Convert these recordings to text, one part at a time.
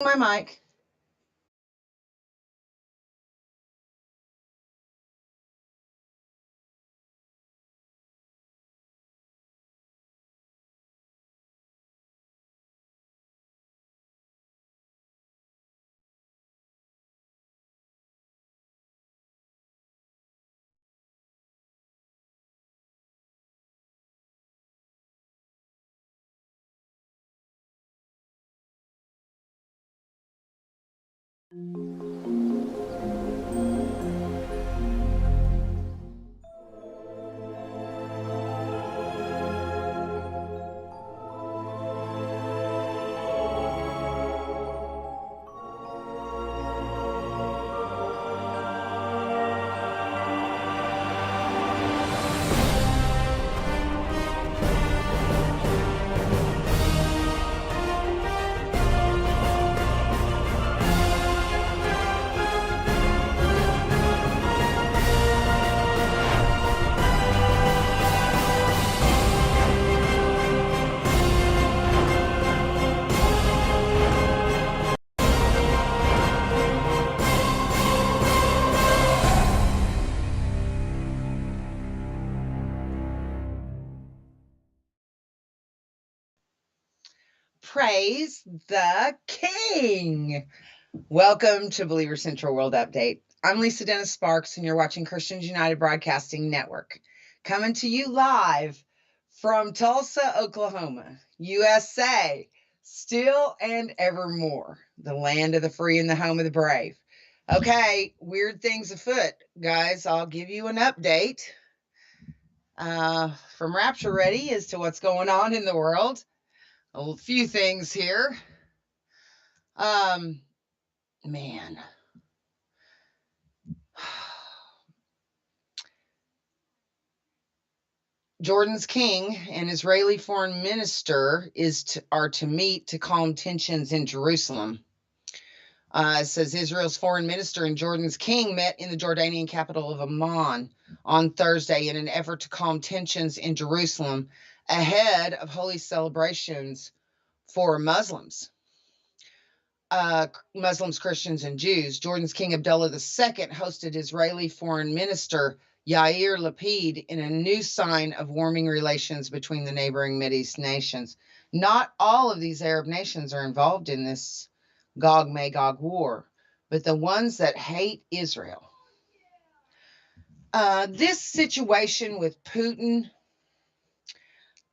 My mic. Praise the King. Welcome to Believer Central World Update. I'm Lisa Dennis Sparks, and you're watching Christians United Broadcasting Network. Coming to you live from Tulsa, Oklahoma, USA, still and evermore, the land of the free and the home of the brave. Okay, weird things afoot, guys. I'll give you an update from Rapture Ready as to what's going on in the world. A few things here. Man. Jordan's king and Israeli foreign minister are to meet to calm tensions in Jerusalem. It says Israel's foreign minister and Jordan's king met in the Jordanian capital of Amman on Thursday in an effort to calm tensions in Jerusalem ahead of holy celebrations for Muslims. Muslims, Christians, and Jews. Jordan's King Abdullah II hosted Israeli Foreign Minister Yair Lapid in a new sign of warming relations between the neighboring Mideast nations. Not all of these Arab nations are involved in this Gog-Magog war, but the ones that hate Israel. This situation with Putin,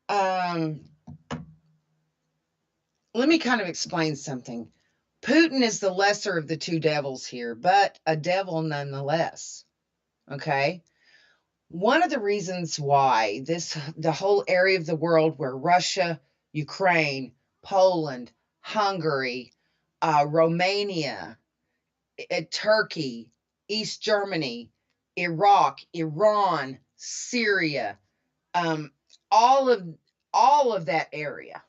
let me kind of explain something. Putin is the lesser of the two devils here, but a devil nonetheless. Okay. One of the reasons why the whole area of the world where Russia, Ukraine, Poland, Hungary, Romania, Turkey, East Germany, Iraq, Iran, Syria, all of that area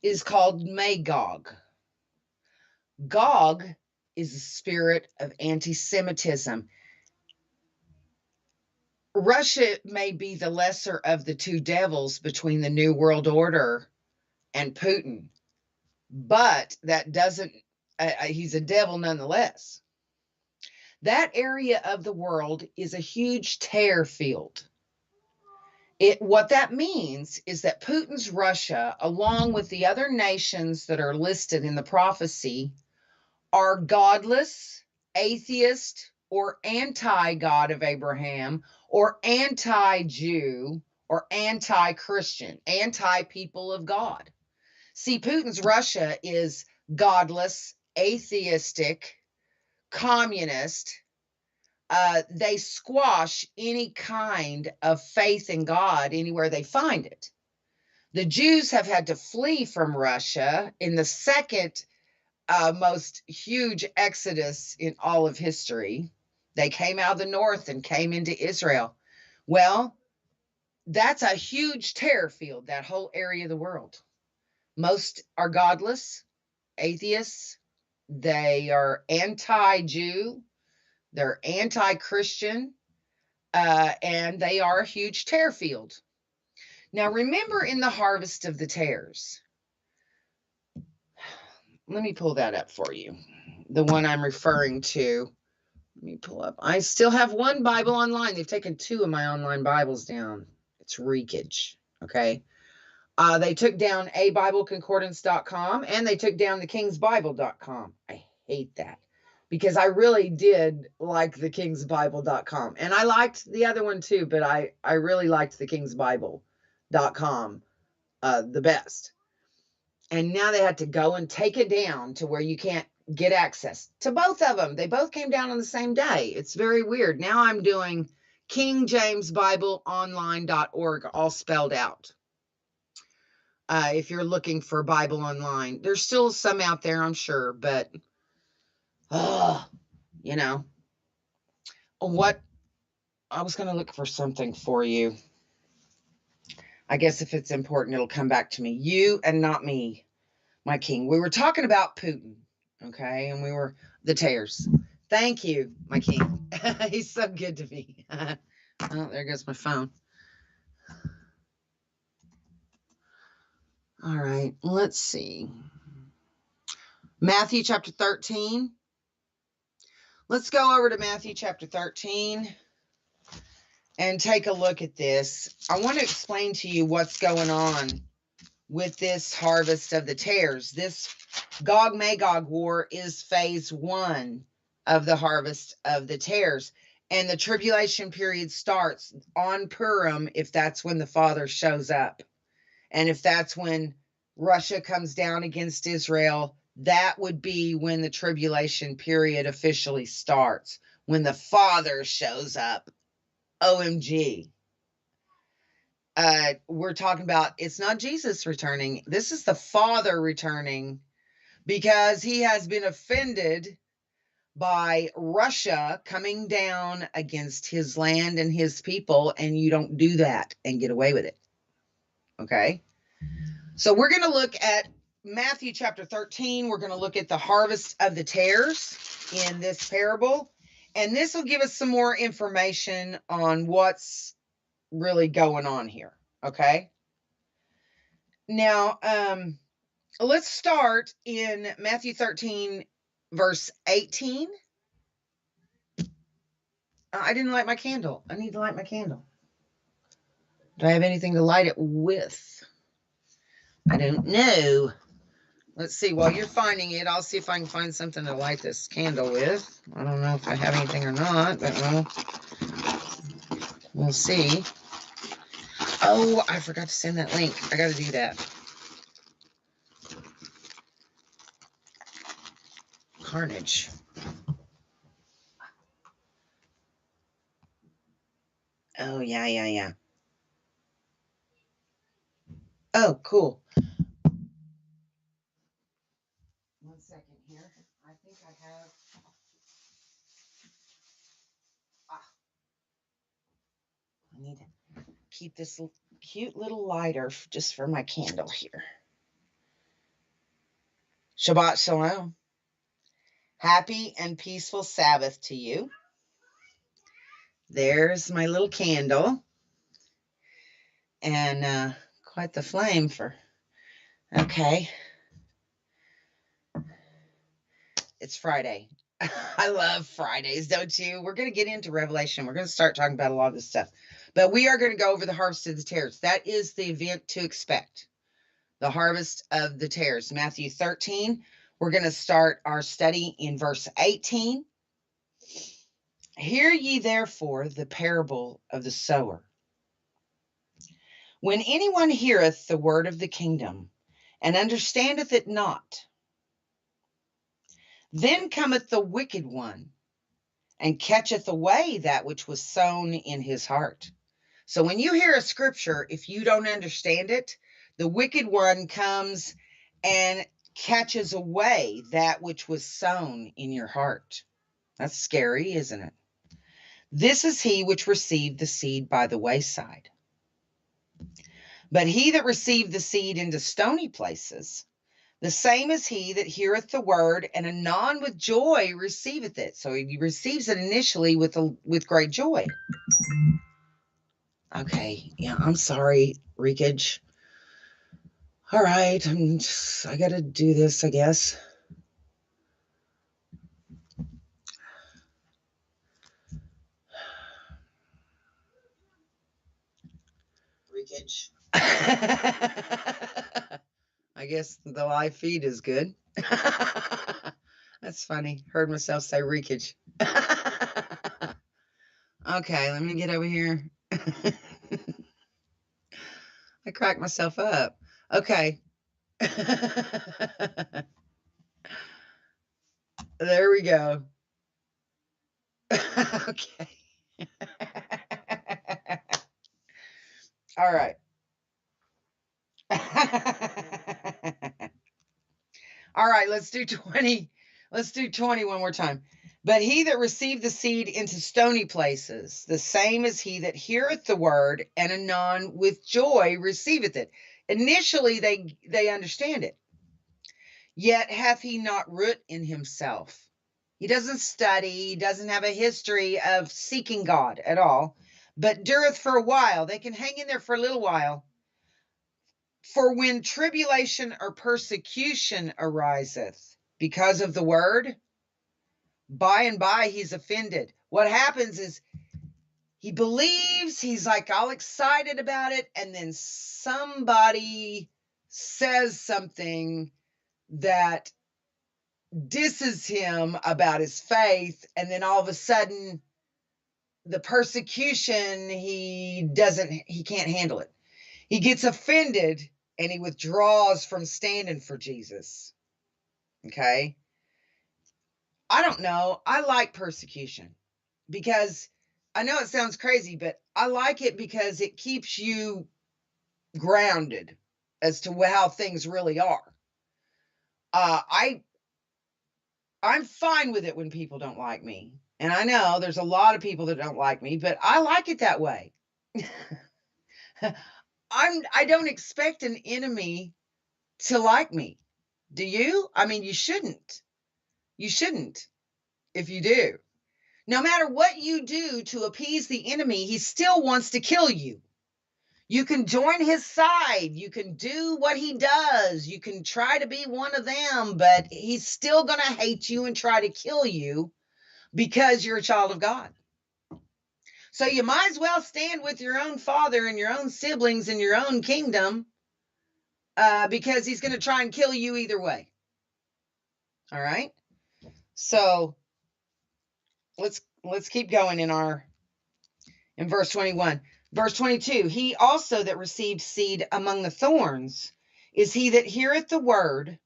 is called Magog. Gog is the spirit of anti-Semitism. Russia may be the lesser of the two devils between the New World Order and Putin, but that doesn't, he's a devil nonetheless. That area of the world is a huge tear field. What that means is that Putin's Russia, along with the other nations that are listed in the prophecy, are godless, atheist, or anti-God of Abraham, or anti-Jew, or anti-Christian, anti-people of God. See, Putin's Russia is godless, atheistic, communist. They squash any kind of faith in God anywhere they find it. The Jews have had to flee from Russia in the second most huge exodus in all of history. They came out of the north and came into Israel. Well, that's a huge terror field, that whole area of the world. Most are godless, atheists. They are anti-Jew. They're anti-Christian. And they are a huge tear field. Now, remember in the harvest of the tares, let me pull that up for you. The one I'm referring to. Let me pull up. I still have one Bible online. They've taken 2 of my online Bibles down. It's reekage. Okay. They took down abibleconcordance.com and they took down thekingsbible.com. I hate that because I really did like thekingsbible.com. And I liked the other one too, but I really liked thekingsbible.com the best. And now they had to go and take it down to where you can't get access to both of them. They both came down on the same day. It's very weird. Now I'm doing kingjamesbibleonline.org, all spelled out. If you're looking for Bible online, there's still some out there, I'm sure, but, you know, what, I was going to look for something for you. I guess if it's important, it'll come back to me. You and not me, my king. We were talking about Putin, okay, and we were the tears. Thank you, my king. He's so good to me. Oh, there goes my phone. All right, let's see. Matthew chapter 13. Let's go over to Matthew chapter 13 and take a look at this. I want to explain to you what's going on with this harvest of the tares. This Gog-Magog war is phase 1 of the harvest of the tares. And the tribulation period starts on Purim if that's when the Father shows up. And if that's when Russia comes down against Israel, that would be when the tribulation period officially starts, when the Father shows up. OMG. We're talking about, it's not Jesus returning. This is the Father returning because he has been offended by Russia coming down against his land and his people, and you don't do that and get away with it. Okay? So we're going to look at Matthew chapter 13. We're going to look at the harvest of the tares in this parable. And this will give us some more information on what's really going on here. Okay? Now, let's start in Matthew 13, verse 18. I didn't light my candle. I need to light my candle. Do I have anything to light it with? I don't know. Let's see. While you're finding it, I'll see if I can find something to light this candle with. I don't know if I have anything or not, but we'll see. Oh, I forgot to send that link. I got to do that. Carnage. Oh, yeah. Oh, cool. 1 second here. I think I have. I need to keep this cute little lighter just for my candle here. Shabbat Shalom. Happy and peaceful Sabbath to you. There's my little candle. And quite the flame for, okay. It's Friday. I love Fridays, don't you? We're going to get into Revelation. We're going to start talking about a lot of this stuff. But we are going to go over the harvest of the tares. That is the event to expect. The harvest of the tares. Matthew 13. We're going to start our study in verse 18. Hear ye therefore the parable of the sower. When anyone heareth the word of the kingdom, and understandeth it not, then cometh the wicked one, and catcheth away that which was sown in his heart. So when you hear a scripture, if you don't understand it, the wicked one comes and catches away that which was sown in your heart. That's scary, isn't it? This is he which received the seed by the wayside. But he that received the seed into stony places, the same is he that heareth the word, and anon with joy receiveth it. So he receives it initially with great joy. Okay, yeah, I'm sorry, Reekage. All right, I got to do this, I guess. leakage. I guess the live feed is good. That's funny. Heard myself say reekage. Okay, let me get over here. I cracked myself up. Okay. There we go. Okay. All right. All right, let's do 20. Let's do 20 one more time. But he that received the seed into stony places, the same as he that heareth the word, and anon with joy receiveth it. Initially, they understand it. Yet hath he not root in himself. He doesn't study, he doesn't have a history of seeking God at all, but dureth for a while. They can hang in there for a little while. For when tribulation or persecution ariseth because of the word, by and by he's offended. What happens is he believes, he's like all excited about it, and then somebody says something that disses him about his faith, and then all of a sudden the persecution, he can't handle it. He gets offended and he withdraws from standing for Jesus. Okay. I don't know. I like persecution because I know it sounds crazy, but I like it because it keeps you grounded as to how things really are. I'm fine with it when people don't like me. And I know there's a lot of people that don't like me, but I like it that way. I don't expect an enemy to like me. Do you? I mean, you shouldn't. You shouldn't if you do. No matter what you do to appease the enemy, he still wants to kill you. You can join his side. You can do what he does. You can try to be one of them, but he's still going to hate you and try to kill you because you're a child of God. So you might as well stand with your own father and your own siblings in your own kingdom because he's going to try and kill you either way. All right. So let's keep going in verse 21. Verse 22, he also that received seed among the thorns is he that heareth the word,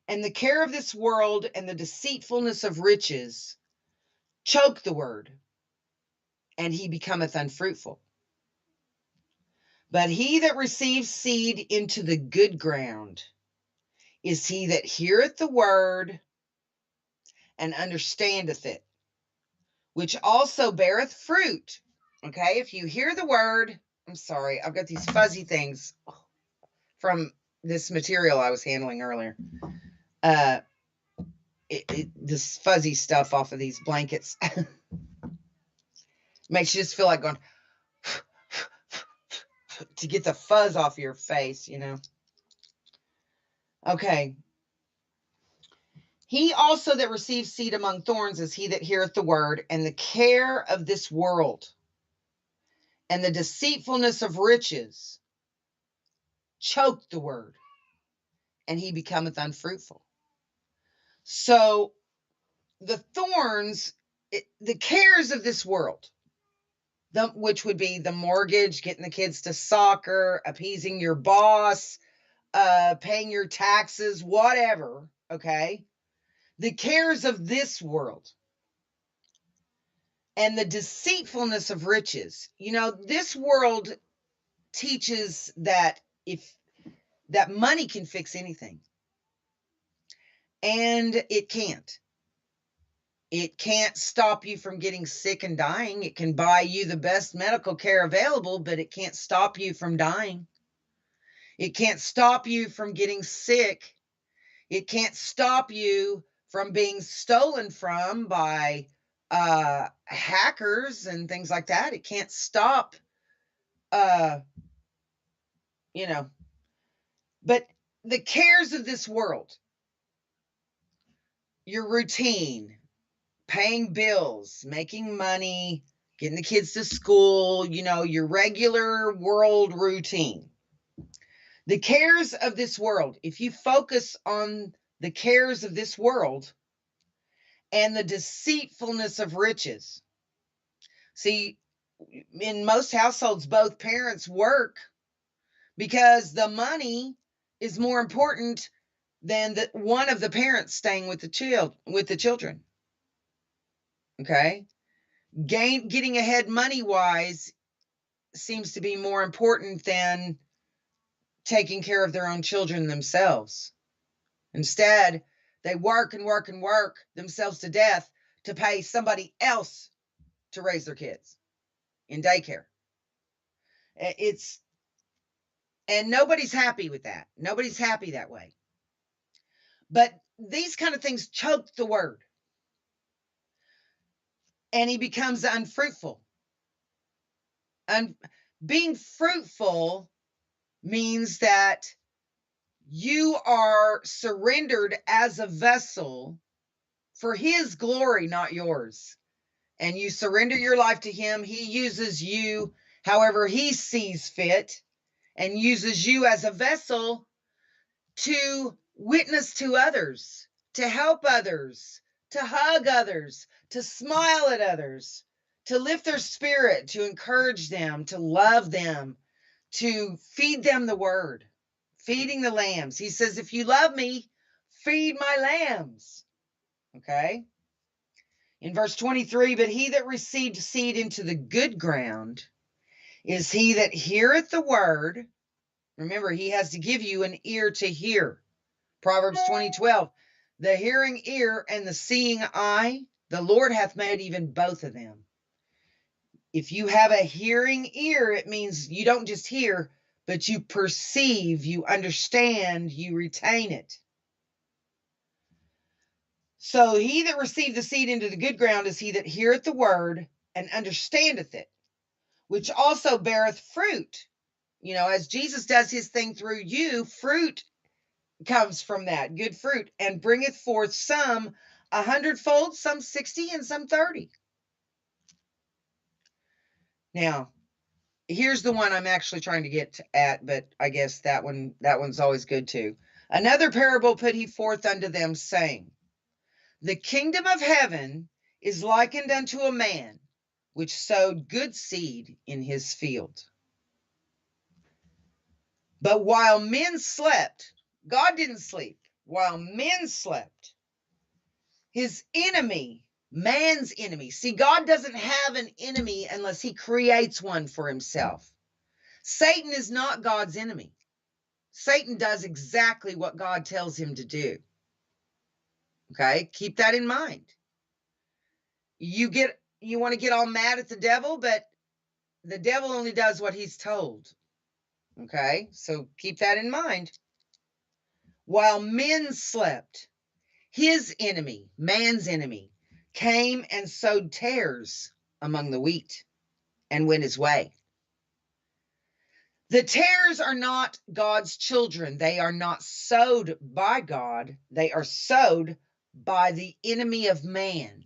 and the care of this world and the deceitfulness of riches choke the word, and he becometh unfruitful. But he that receives seed into the good ground is he that heareth the word and understandeth it, which also beareth fruit. Okay, if you hear the word, I'm sorry, I've got these fuzzy things from this material I was handling earlier. This fuzzy stuff off of these blankets makes you just feel like going to get the fuzz off your face, you know. Okay. He also that receives seed among thorns is he that heareth the word, and the care of this world and the deceitfulness of riches choke the word, and he becometh unfruitful. So the thorns, the cares of this world, which would be the mortgage, getting the kids to soccer, appeasing your boss, paying your taxes, whatever, okay? The cares of this world and the deceitfulness of riches. You know, this world teaches that that money can fix anything. And it can't. It can't stop you from getting sick and dying. It can buy you the best medical care available, but it can't stop you from dying. It can't stop you from getting sick. It can't stop you from being stolen from by hackers and things like that. It can't stop, you know. But the cares of this world, your routine, paying bills, making money, getting the kids to school, your regular world routine. The cares of this world, if you focus on the cares of this world and the deceitfulness of riches. See, in most households, both parents work because the money is more important than one of the parents staying with the children. Okay? Getting ahead money-wise seems to be more important than taking care of their own children themselves. Instead, they work and work and work themselves to death to pay somebody else to raise their kids in daycare. And nobody's happy with that. Nobody's happy that way. But these kind of things choke the word. And he becomes unfruitful. And being fruitful means that you are surrendered as a vessel for his glory, not yours. And you surrender your life to him. He uses you however he sees fit and uses you as a vessel to witness to others, to help others, to hug others, to smile at others, to lift their spirit, to encourage them, to love them, to feed them the word, feeding the lambs. He says, if you love me, feed my lambs. Okay? In verse 23, but he that received seed into the good ground is he that heareth the word. Remember, he has to give you an ear to hear. Proverbs 20:12, the hearing ear and the seeing eye, the Lord hath made even both of them. If you have a hearing ear, it means you don't just hear, but you perceive, you understand, you retain it. So he that received the seed into the good ground is he that heareth the word and understandeth it, which also beareth fruit. As Jesus does his thing through you, fruit comes from that, good fruit, and bringeth forth some 100-fold, some 60, and some 30. Now, here's the one I'm actually trying to get at, but I guess that one's always good too. Another parable put he forth unto them, saying, the kingdom of heaven is likened unto a man which sowed good seed in his field. But while men slept, God didn't sleep. While men slept, his enemy, man's enemy. See, God doesn't have an enemy unless he creates one for himself. Satan is not God's enemy. Satan does exactly what God tells him to do. Okay, keep that in mind. You want to get all mad at the devil, but the devil only does what he's told. Okay, so keep that in mind. While men slept, his enemy, man's enemy, came and sowed tares among the wheat and went his way. The tares are not God's children. They are not sowed by God. They are sowed by the enemy of man.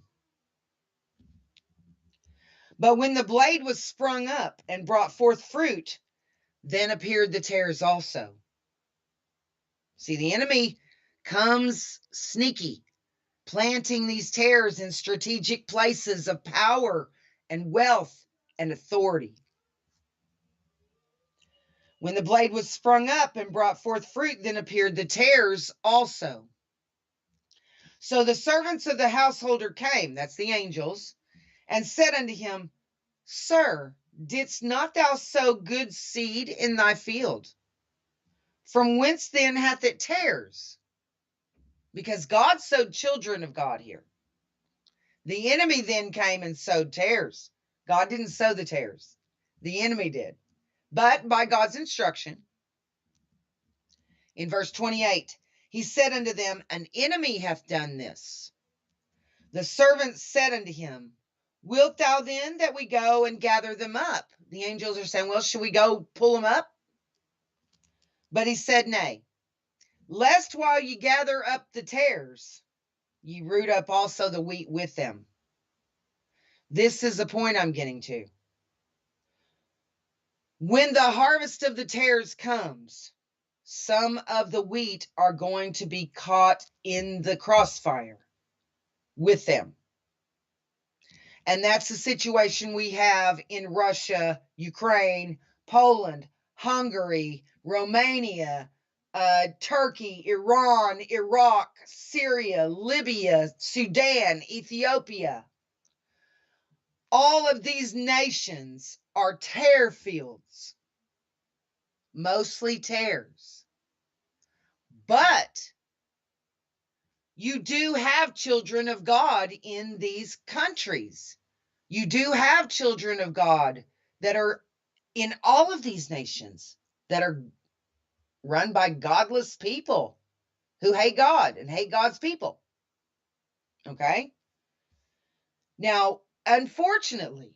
But when the blade was sprung up and brought forth fruit, then appeared the tares also. See, the enemy comes sneaky, planting these tares in strategic places of power and wealth and authority. When the blade was sprung up and brought forth fruit, then appeared the tares also. So the servants of the householder came, that's the angels, and said unto him, Sir, didst not thou sow good seed in thy field? From whence then hath it tares? Because God sowed children of God here. The enemy then came and sowed tares. God didn't sow the tares. The enemy did. But by God's instruction, in verse 28, he said unto them, an enemy hath done this. The servants said unto him, wilt thou then that we go and gather them up? The angels are saying, well, should we go pull them up? But he said, nay, lest while ye gather up the tares, ye root up also the wheat with them. This is the point I'm getting to. When the harvest of the tares comes, some of the wheat are going to be caught in the crossfire with them. And that's the situation we have in Russia, Ukraine, Poland, Hungary, Romania, Turkey, Iran, Iraq, Syria, Libya, Sudan, Ethiopia. All of these nations are tare fields, mostly tares. But you do have children of God in these countries. You do have children of God that are in all of these nations that are run by godless people who hate God and hate God's people. Okay? Now, unfortunately,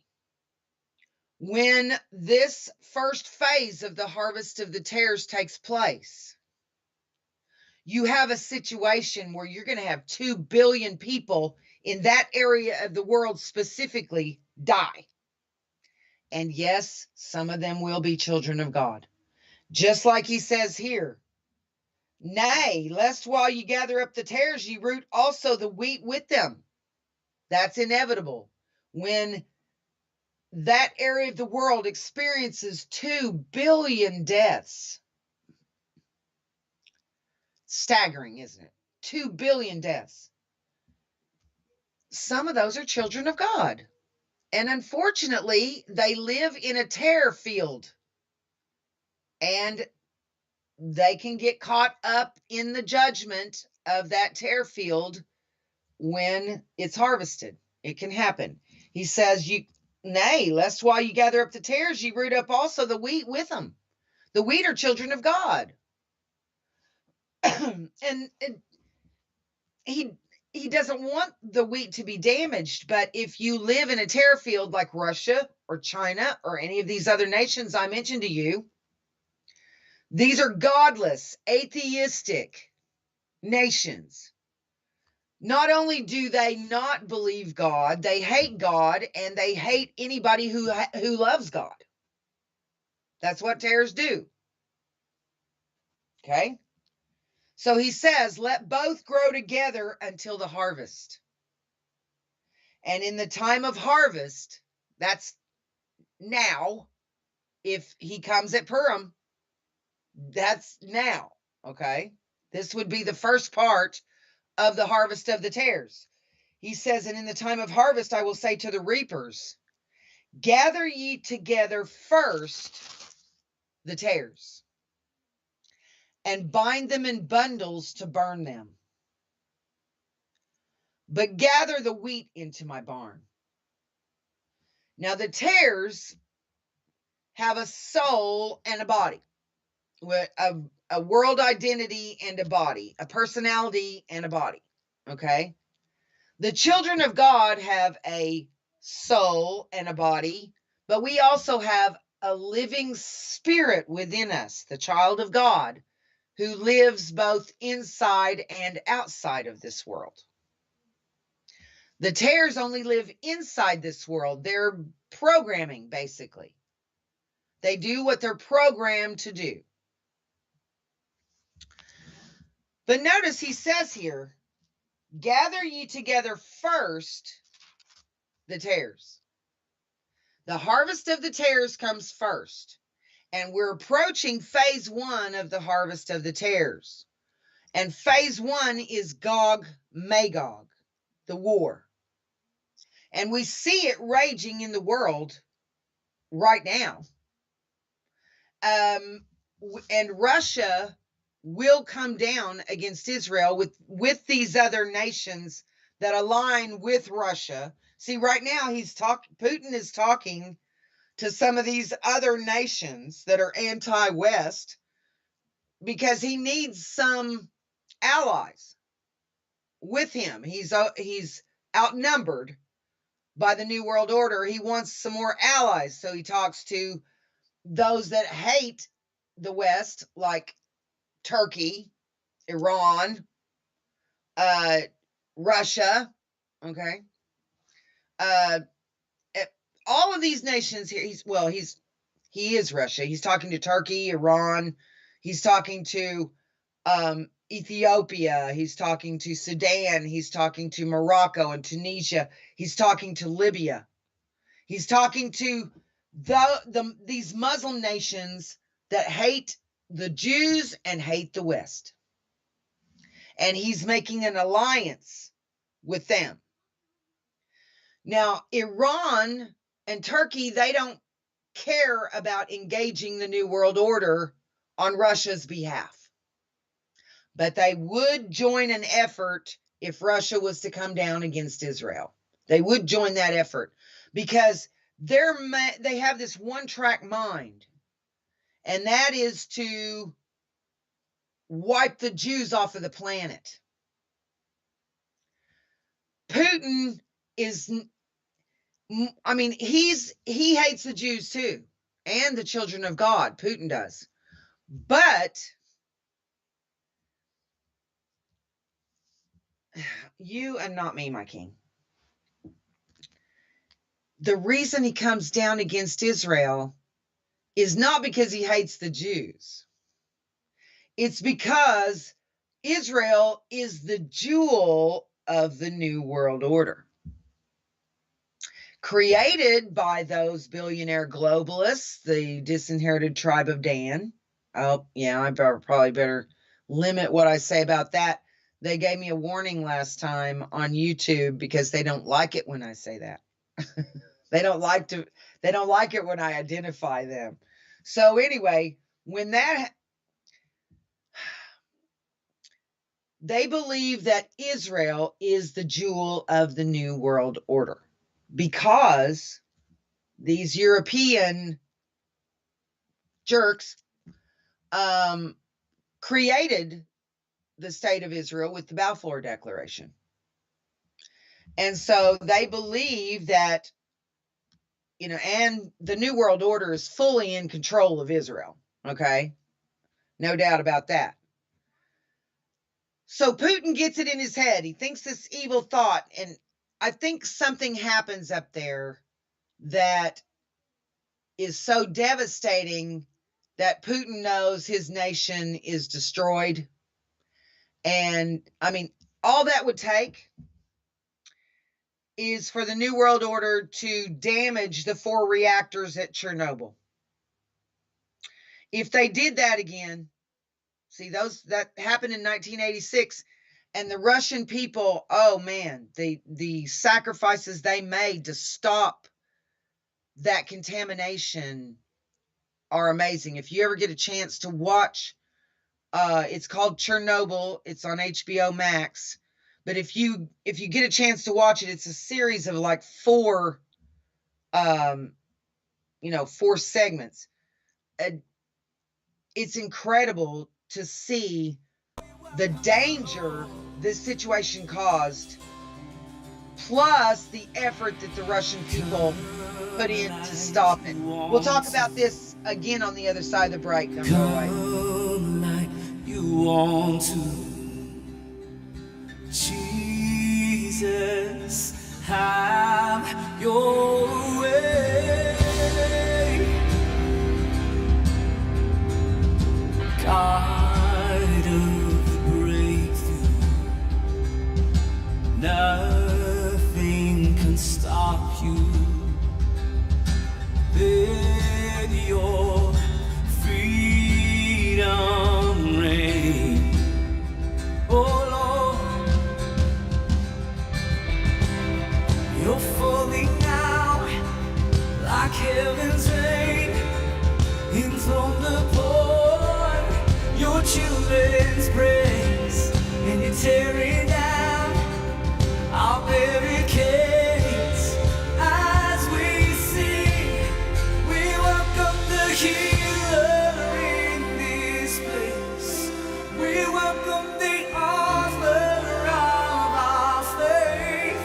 when this first phase of the harvest of the tares takes place, you have a situation where you're going to have 2 billion people in that area of the world specifically die. And yes, some of them will be children of God. Just like he says here, nay, lest while you gather up the tares, ye root also the wheat with them. That's inevitable. When that area of the world experiences 2 billion deaths, staggering, isn't it? 2 billion deaths. Some of those are children of God. And unfortunately, they live in a tare field. And they can get caught up in the judgment of that tare field when it's harvested. It can happen. He says, nay, lest while you gather up the tares, you root up also the wheat with them. The wheat are children of God. and he doesn't want the wheat to be damaged, but if you live in a tare field like Russia or China or any of these other nations I mentioned to you, these are godless, atheistic nations. Not only do they not believe God, they hate God, and they hate anybody who loves God. That's what tares do. Okay? So he says, let both grow together until the harvest. And in the time of harvest, that's now, if he comes at Purim, that's now. Okay? This would be the first part of the harvest of the tares. He says, and in the time of harvest, I will say to the reapers, gather ye together first the tares, and bind them in bundles to burn them. But gather the wheat into my barn. Now the tares have a soul and a body, a world identity and a body, a personality and a body. Okay? The children of God have a soul and a body, but we also have a living spirit within us, the child of God, who lives both inside and outside of this world. The tares only live inside this world. They're programming, basically. They do what they're programmed to do. But notice he says here, gather ye together first the tares. The harvest of the tares comes first. And we're approaching phase 1 of the harvest of the tares. And phase 1 is Gog Magog, the war. And we see it raging in the world right now. And Russia will come down against Israel with these other nations that align with Russia. See, right now Putin is talking to some of these other nations that are anti-West because he needs some allies with him. He's outnumbered by the New World Order. He wants some more allies, so he talks to those that hate the West, like Turkey, Iran, Russia, okay, all of these nations here, he is Russia. He's talking to Turkey, Iran. He's talking to Ethiopia. He's talking to Sudan. He's talking to Morocco and Tunisia. He's talking to Libya. He's talking to these Muslim nations that hate the Jews and hate the West. And he's making an alliance with them. Now, Iran and Turkey, they don't care about engaging the New World Order on Russia's behalf. But they would join an effort if Russia was to come down against Israel. They would join that effort because they have this one-track mind, and that is to wipe the Jews off of the planet. Putin is, I mean, he hates the Jews too, and the children of God. Putin does. But you and not me, my king. The reason he comes down against Israel is not because he hates the Jews. It's because Israel is the jewel of the New World Order, created by those billionaire globalists, the disinherited tribe of Dan. Oh, yeah, I probably better limit what I say about that. They gave me a warning last time on YouTube because they don't like it when I say that. They don't like it when I identify them. So anyway, they believe that Israel is the jewel of the New World Order because these European jerks created the state of Israel with the Balfour Declaration. And so they believe that, and the New World Order is fully in control of Israel. Okay? No doubt about that. So Putin gets it in his head. He thinks this evil thought, and I think something happens up there that is so devastating that Putin knows his nation is destroyed. And I mean, all that would take is for the New World Order to damage the 4 reactors at Chernobyl. If they did that again, see, that happened in 1986, and the Russian people, oh man, the sacrifices they made to stop that contamination are amazing. If you ever get a chance to watch, it's called Chernobyl. It's on HBO Max. But if you get a chance to watch it, it's a series of like 4 segments. It's incredible to see the danger this situation caused, plus the effort that the Russian people put in to stop it. We'll talk about this again on the other side of the break. Don't go away. Come like you want to, Jesus, have your way. God of the breakthrough, nothing can stop you. Let your freedom reign. Oh Lord, you're falling out like heaven's rain, enthroned upon your children's praise, and you're tearing down our barricades as we sing. We welcome the healer in this place. We welcome the author of our faith.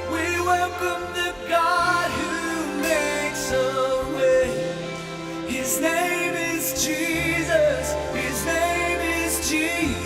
We welcome the God who makes a way. His name is Jesus. His name is Jesus.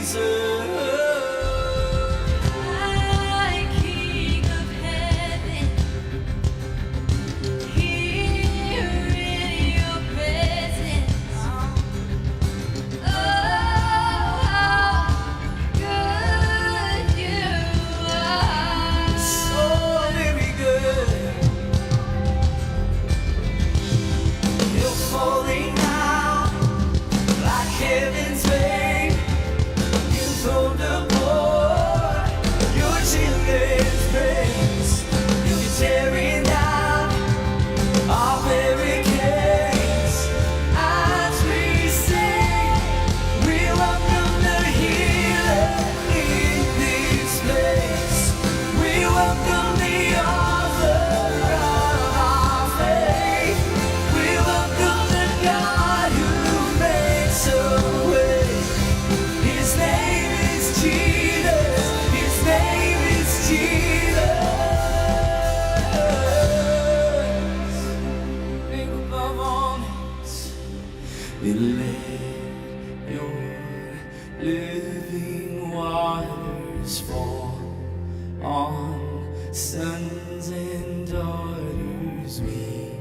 on sons and daughters. We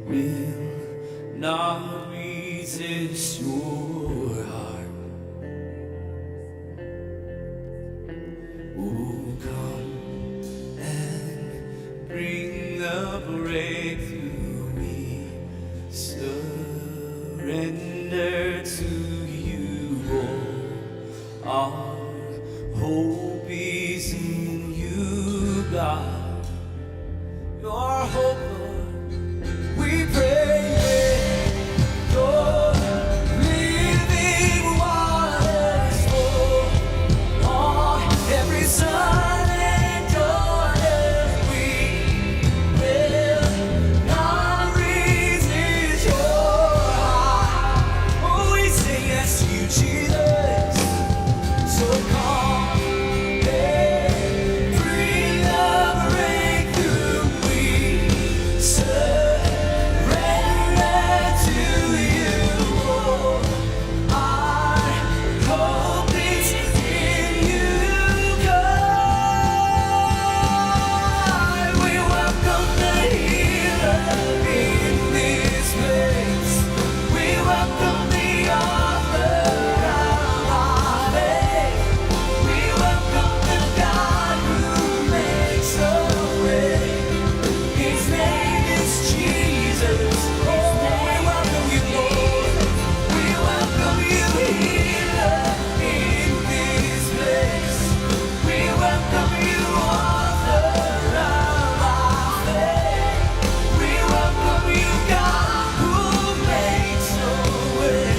will not resist your heart. Oh, come and bring the breakthrough. We surrender to you. All our hope is in you, God. Your hope, Lord, we pray. Your living waters flow on every son and daughter. We will not resist your heart. Oh, we say yes to you, Jesus. So come and bring the breakthrough. We surrender to you. Our hope is in you, God. We welcome the healer in this place. We welcome the author of our faith. We welcome the God who makes a way. His name is Jesus. Oh, we welcome you, Lord. We welcome you, healer, in this place. We welcome you, author of our faith. We welcome you, God who makes a way.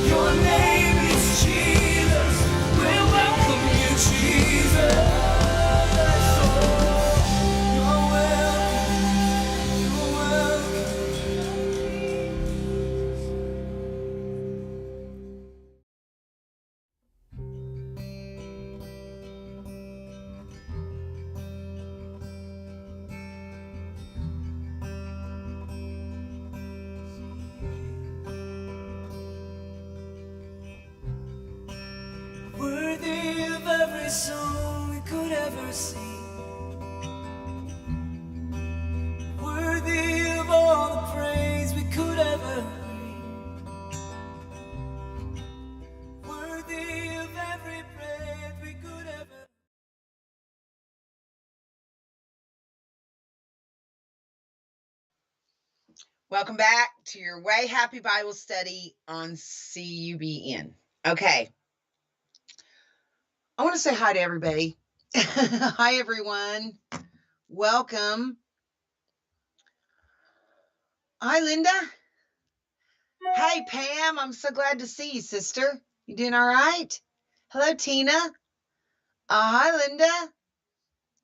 Your name is Jesus. We welcome you, Jesus. Oh, you're welcome. You're worthy of every song we could ever sing, worthy of all the praise we could ever bring, worthy of every breath we could ever. Welcome back to your Way Happy Bible Study on CUBN. Okay. I want to say hi to everybody. Hi, everyone. Welcome. Hi, Linda. Hey, Pam. I'm so glad to see you, sister. You doing all right? Hello, Tina. Hi, Linda.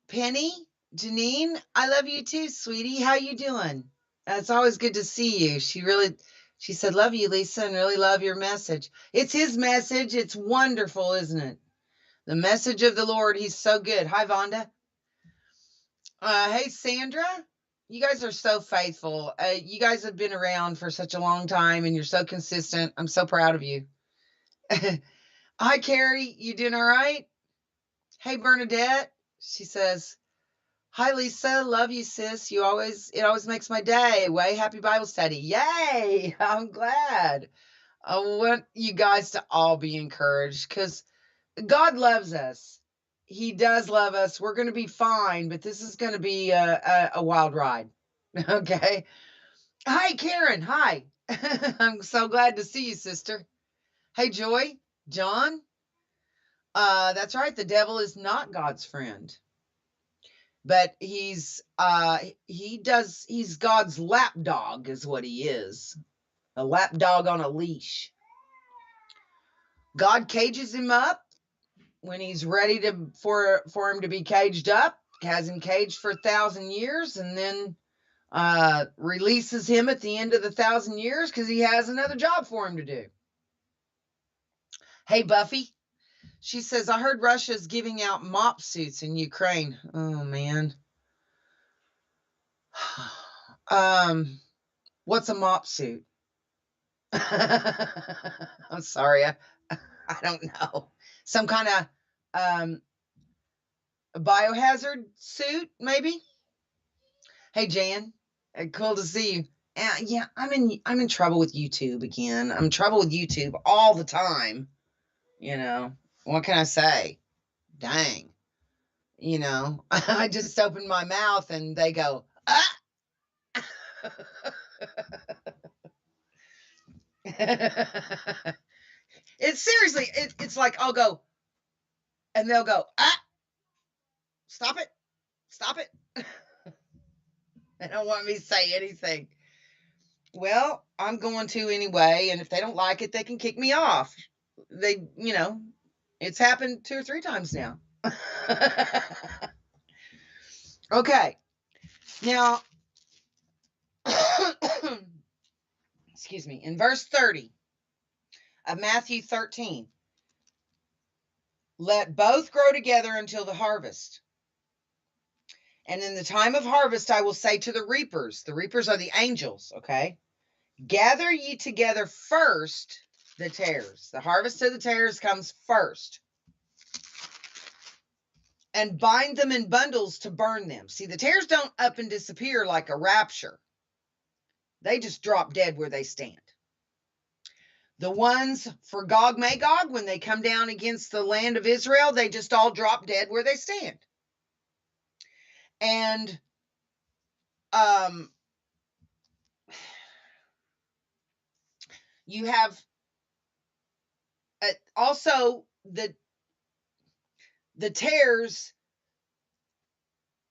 Penny. Janine. I love you too, sweetie. How you doing? It's always good to see you. She said, love you, Lisa, and really love your message. It's his message. It's wonderful, isn't it? The message of the Lord. He's so good. Hi, Vonda. Hey, Sandra. You guys are so faithful. You guys have been around for such a long time, and you're so consistent. I'm so proud of you. Hi, Carrie. You doing all right? Hey, Bernadette. She says, hi, Lisa. Love you, sis. It always makes my day. Way Happy Bible Study. Yay. I'm glad. I want you guys to all be encouraged because God loves us. He does love us. We're going to be fine, but this is going to be a wild ride. Okay. Hi, Karen. Hi. I'm so glad to see you, sister. Hey, Joy. John. That's right. The devil is not God's friend, but he's God's lapdog is what he is. A lapdog on a leash. God cages him up when he's ready for him to be caged up, has him caged for 1,000 years, and then releases him at the end of the 1,000 years because he has another job for him to do. Hey, Buffy. She says, I heard Russia's giving out mop suits in Ukraine. Oh, man. What's a mop suit? I'm sorry. I don't know. Some kind of A biohazard suit, maybe? Hey, Jan, cool to see you. Yeah, I'm in trouble with YouTube again. I'm in trouble with YouTube all the time. You know, what can I say? Dang. You know, I just opened my mouth and they go, ah. It's seriously, it's like I'll go and they'll go, ah, stop it, stop it. They don't want me to say anything. Well, I'm going to anyway, and if they don't like it, they can kick me off. They, you know, it's happened 2 or 3 times now. Okay. Now, excuse me, in verse 30 of Matthew 13, let both grow together until the harvest. And in the time of harvest, I will say to the reapers are the angels, okay? Gather ye together first the tares. The harvest of the tares comes first. And bind them in bundles to burn them. See, the tares don't up and disappear like a rapture. They just drop dead where they stand. The ones for Gog Magog, when they come down against the land of Israel, they just all drop dead where they stand. And you have also the tares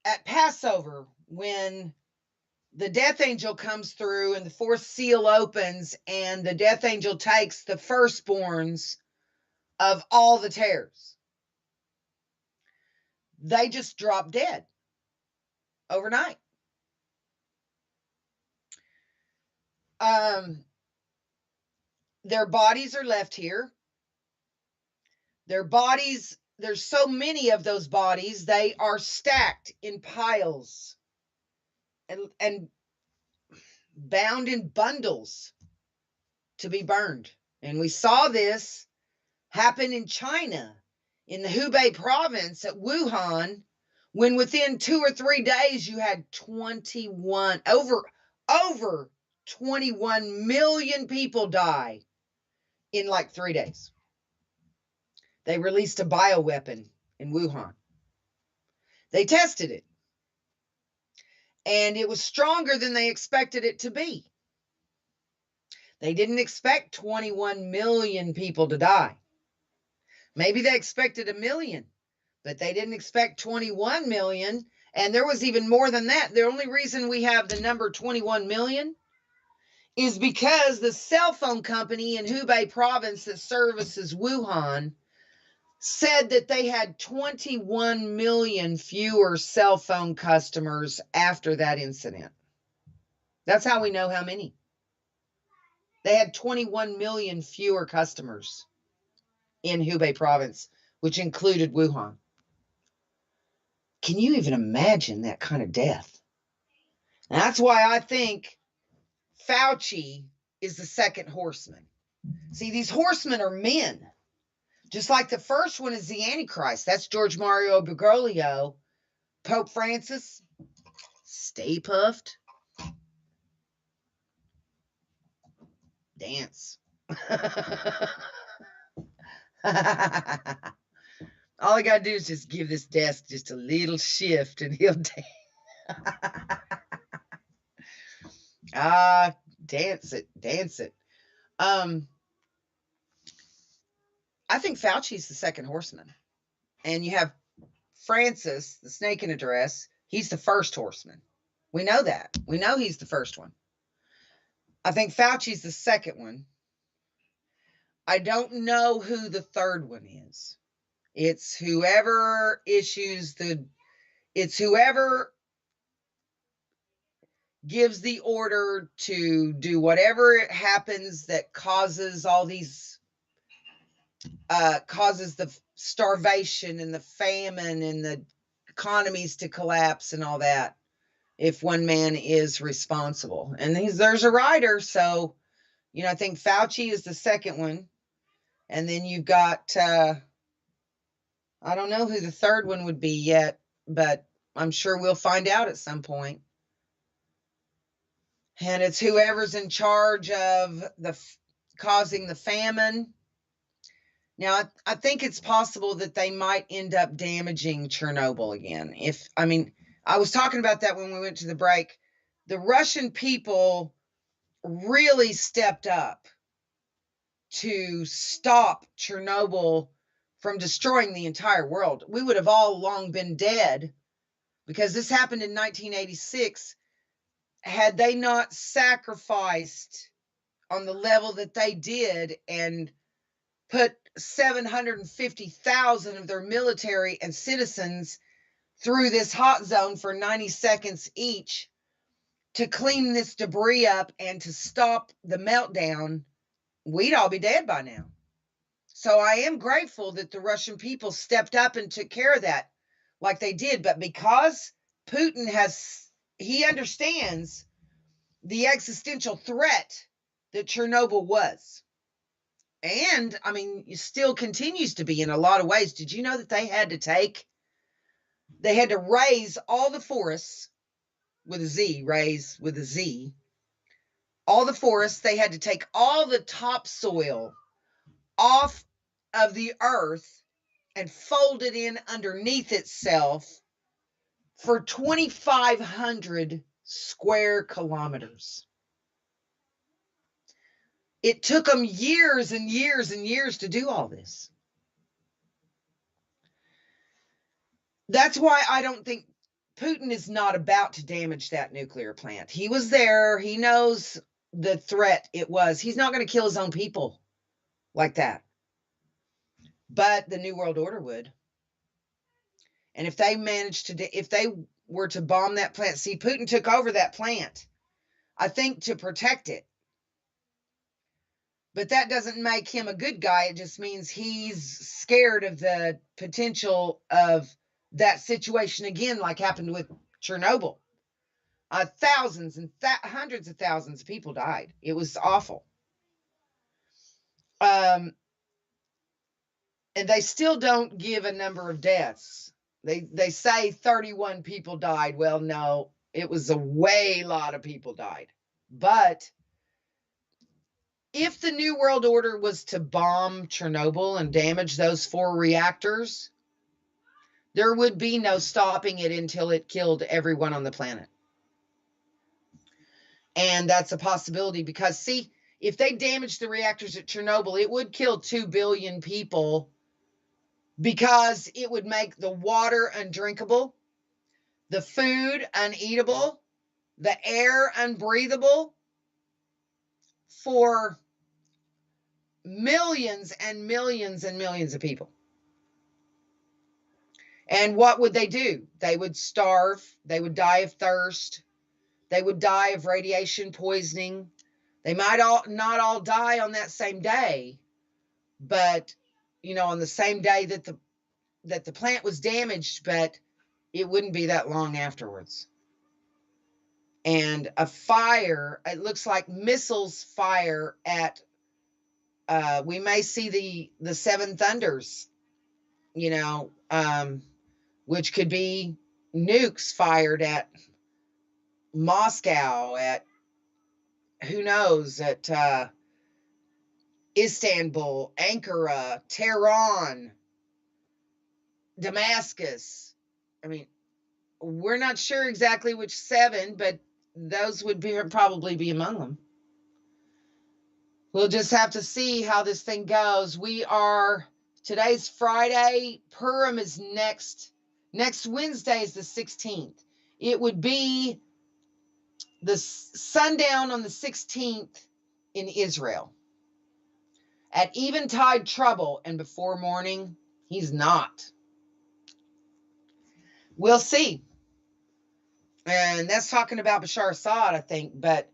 at Passover, when the death angel comes through and the fourth seal opens and the death angel takes the firstborns of all the tares. They just drop dead overnight. Their bodies are left here. Their bodies, there's so many of those bodies, they are stacked in piles and bound in bundles to be burned. And we saw this happen in China, in the Hubei province at Wuhan, when within 2 or 3 days you had over 21 million people die in like 3 days. They released a bioweapon in Wuhan. They tested it, and it was stronger than they expected it to be. They didn't expect 21 million people to die. Maybe they expected 1 million, but they didn't expect 21 million. And there was even more than that. The only reason we have the number 21 million is because the cell phone company in Hubei province that services Wuhan said that they had 21 million fewer cell phone customers after that incident. That's how we know how many. They had 21 million fewer customers in Hubei province, which included Wuhan. Can you even imagine that kind of death? And that's why I think Fauci is the second horseman. See, these horsemen are men. Just like the first one is the Antichrist. That's George Mario Bergoglio. Pope Francis, stay puffed. Dance. All I got to do is just give this desk just a little shift and he'll dance. Dance it, dance it. I think Fauci's the second horseman. And you have Francis, the snake in a dress. He's the first horseman. We know that. We know he's the first one. I think Fauci's the second one. I don't know who the third one is. It's whoever gives the order to do whatever it happens that causes all these, causes the starvation and the famine and the economies to collapse and all that, if one man is responsible. And there's a writer, so, I think Fauci is the second one. And then you've got I don't know who the third one would be yet, but I'm sure we'll find out at some point. And it's whoever's in charge of causing the famine. Now, I think it's possible that they might end up damaging Chernobyl again. I was talking about that when we went to the break. The Russian people really stepped up to stop Chernobyl from destroying the entire world. We would have all long been dead because this happened in 1986. Had they not sacrificed on the level that they did and put 750,000 of their military and citizens through this hot zone for 90 seconds each to clean this debris up and to stop the meltdown, we'd all be dead by now. So I am grateful that the Russian people stepped up and took care of that like they did. But because Putin he understands the existential threat that Chernobyl was. And, it still continues to be in a lot of ways. Did you know that they had to raise all the forests with a Z, raise with a Z, all the forests, they had to take all the topsoil off of the earth and fold it in underneath itself for 2,500 square kilometers. It took them years and years and years to do all this. That's why I don't think Putin is not about to damage that nuclear plant. He was there. He knows the threat it was. He's not going to kill his own people like that. But the New World Order would. And if they if they were to bomb that plant, see, Putin took over that plant, I think, to protect it. But that doesn't make him a good guy. It just means he's scared of the potential of that situation again, like happened with Chernobyl. Thousands and hundreds of thousands of people died. It was awful. And they still don't give a number of deaths. They say 31 people died. Well, no, it was a lot of people died. But if the New World Order was to bomb Chernobyl and damage those 4 reactors, there would be no stopping it until it killed everyone on the planet. And that's a possibility because, see, if they damaged the reactors at Chernobyl, it would kill 2 billion people because it would make the water undrinkable, the food uneatable, the air unbreathable for millions and millions and millions of people. And what would they do? They would starve. They would die of thirst. They would die of radiation poisoning. They might not all die on that same day, but on the same day that the plant was damaged, but it wouldn't be that long afterwards. And a fire, it looks like missiles fire at, we may see the 7 thunders, which could be nukes fired at Moscow, at who knows, at Istanbul, Ankara, Tehran, Damascus. We're not sure exactly which 7, but those would probably be among them. We'll just have to see how this thing goes. Today's Friday. Purim is next Wednesday is the 16th. It would be the sundown on the 16th in Israel. At eventide trouble and before morning, he's not. We'll see. And that's talking about Bashar Assad, I think. But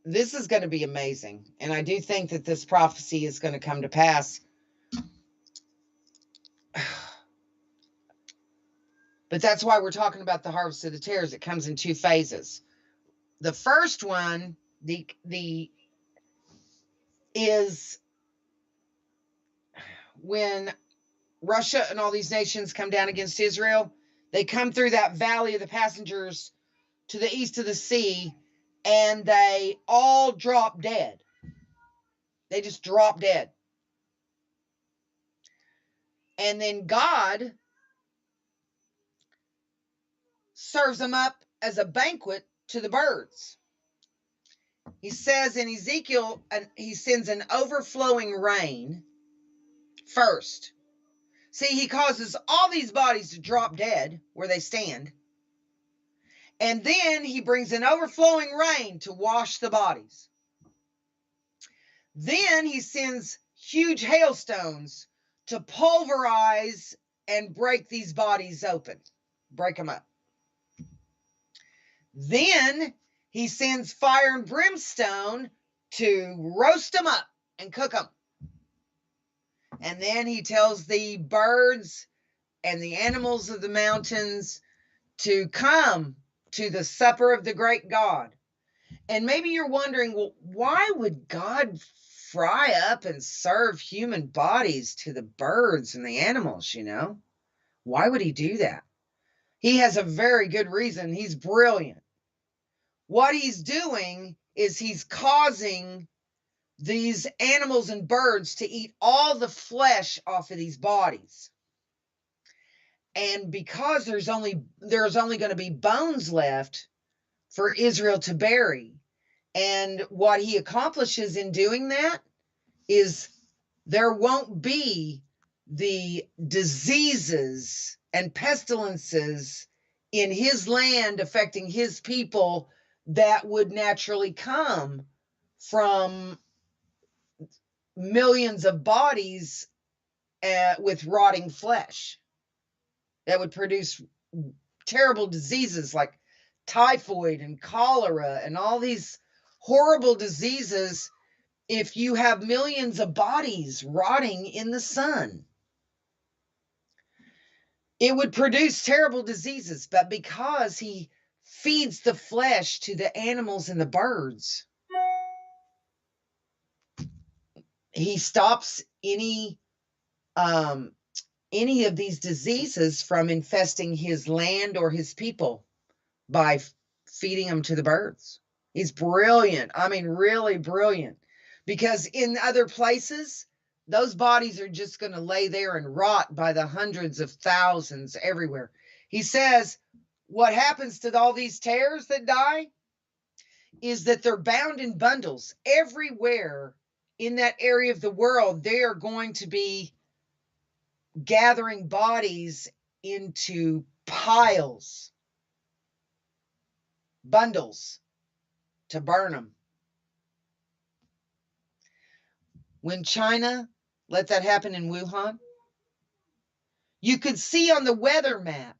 this is going to be amazing. And I do think that this prophecy is going to come to pass. But that's why we're talking about the harvest of the tares. It comes in 2 phases. The first one, is when Russia and all these nations come down against Israel, they come through that valley of the passengers to the east of the sea, and they all drop dead. They just drop dead. And then God serves them up as a banquet to the birds. He says in Ezekiel, he sends an overflowing rain first. See, he causes all these bodies to drop dead where they stand. And then he brings an overflowing rain to wash the bodies. Then he sends huge hailstones to pulverize and break these bodies open, break them up. Then he sends fire and brimstone to roast them up and cook them. And then he tells the birds and the animals of the mountains to come to the supper of the great God. And maybe you're wondering, well, why would God fry up and serve human bodies to the birds and the animals, you know? Why would he do that? He has a very good reason. He's brilliant. What he's doing is he's causing these animals and birds to eat all the flesh off of these bodies. And because there's only going to be bones left for Israel to bury. And what he accomplishes in doing that is there won't be the diseases and pestilences in his land affecting his people that would naturally come from millions of bodies with rotting flesh that would produce terrible diseases like typhoid and cholera and all these horrible diseases if you have millions of bodies rotting in the sun. It would produce terrible diseases, but because he feeds the flesh to the animals and the birds, he stops any of these diseases from infesting his land or his people by feeding them to the birds. He's brilliant. I mean, really brilliant. Because in other places, those bodies are just going to lay there and rot by the hundreds of thousands everywhere. He says what happens to all these tares that die is that they're bound in bundles everywhere in that area of the world. They are going to be gathering bodies into piles, bundles, to burn them. When China let that happen in Wuhan, you could see on the weather map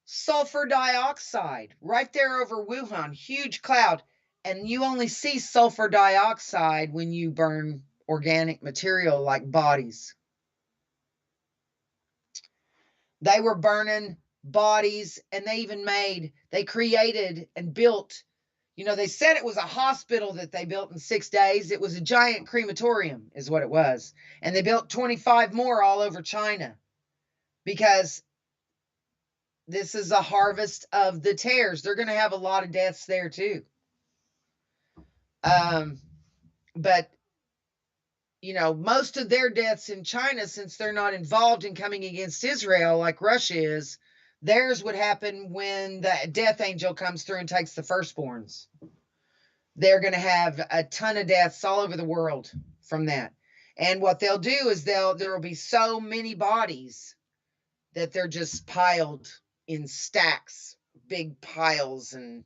sulfur dioxide right there over Wuhan, huge cloud, and you only see sulfur dioxide when you burn organic material like bodies. They were burning bodies, and they created and built, they said it was a hospital that they built in 6 days. It was a giant crematorium is what it was. And they built 25 more all over China because this is a harvest of the tares. They're going to have a lot of deaths there too. But most of their deaths in China, since they're not involved in coming against Israel like Russia is, theirs would happen when the death angel comes through and takes the firstborns. They're going to have a ton of deaths all over the world from that. And what they'll do is there will be so many bodies that they're just piled in stacks, big piles, and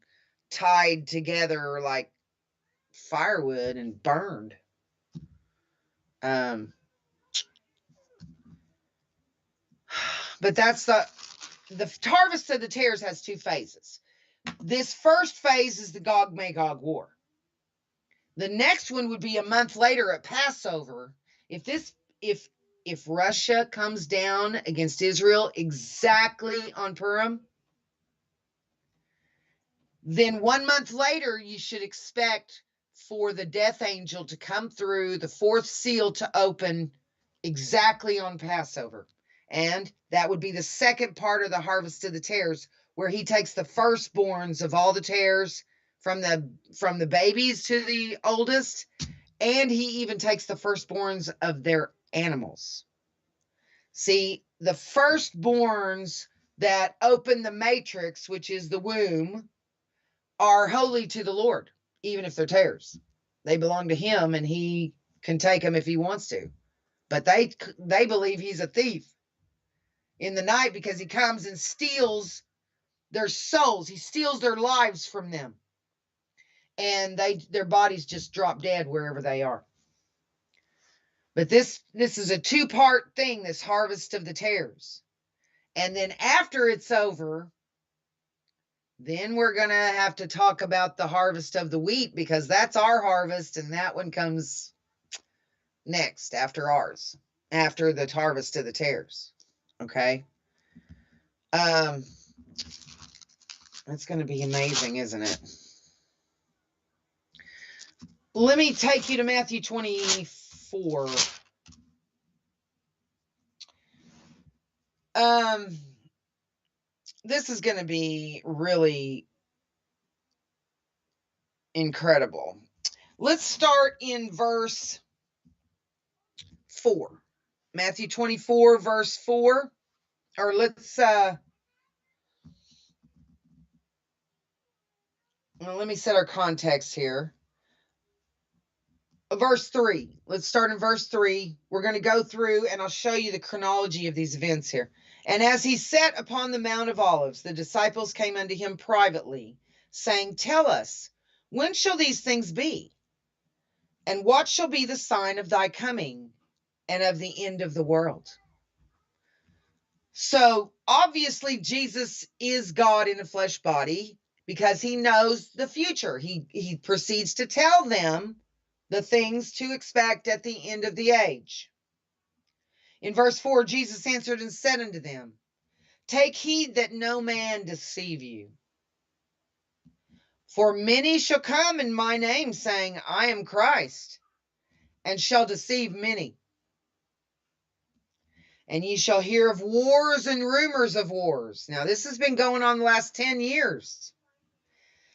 tied together like firewood and burned. But that's the harvest of the tares has 2 phases. This first phase is the Gog-Magog war. The next one would be a month later at Passover. If Russia comes down against Israel exactly on Purim, then 1 month later you should expect for the death angel to come through, the fourth seal to open exactly on Passover. And that would be the second part of the harvest of the tares, where he takes the firstborns of all the tares from the babies to the oldest, and he even takes the firstborns of their animals. See, the firstborns that open the matrix, which is the womb, are holy to the Lord, even if they're tares. They belong to him, and he can take them if he wants to. But they believe he's a thief in the night, because he comes and steals their souls. He steals their lives from them, and their bodies just drop dead wherever they are. But this is a two-part thing, this harvest of the tares. And then after it's over, then we're going to have to talk about the harvest of the wheat, because that's our harvest, and that one comes next after ours, after the harvest of the tares. Okay? It's going to be amazing, isn't it? Let me take you to Matthew 24. This is going to be really incredible. Let's start in verse 4. Matthew 24, verse 4. Or let's well, let me set our context here. Verse 3. Let's start in verse 3. We're going to go through, and I'll show you the chronology of these events here. And as he sat upon the Mount of Olives, the disciples came unto him privately, saying, Tell us, when shall these things be? And what shall be the sign of thy coming and of the end of the world? So obviously Jesus is God in a flesh body, because he knows the future. He proceeds to tell them the things to expect at the end of the age. In verse 4, Jesus answered and said unto them, Take heed that no man deceive you. For many shall come in my name, saying, I am Christ, and shall deceive many. And ye shall hear of wars and rumors of wars. Now, this has been going on the last 10 years.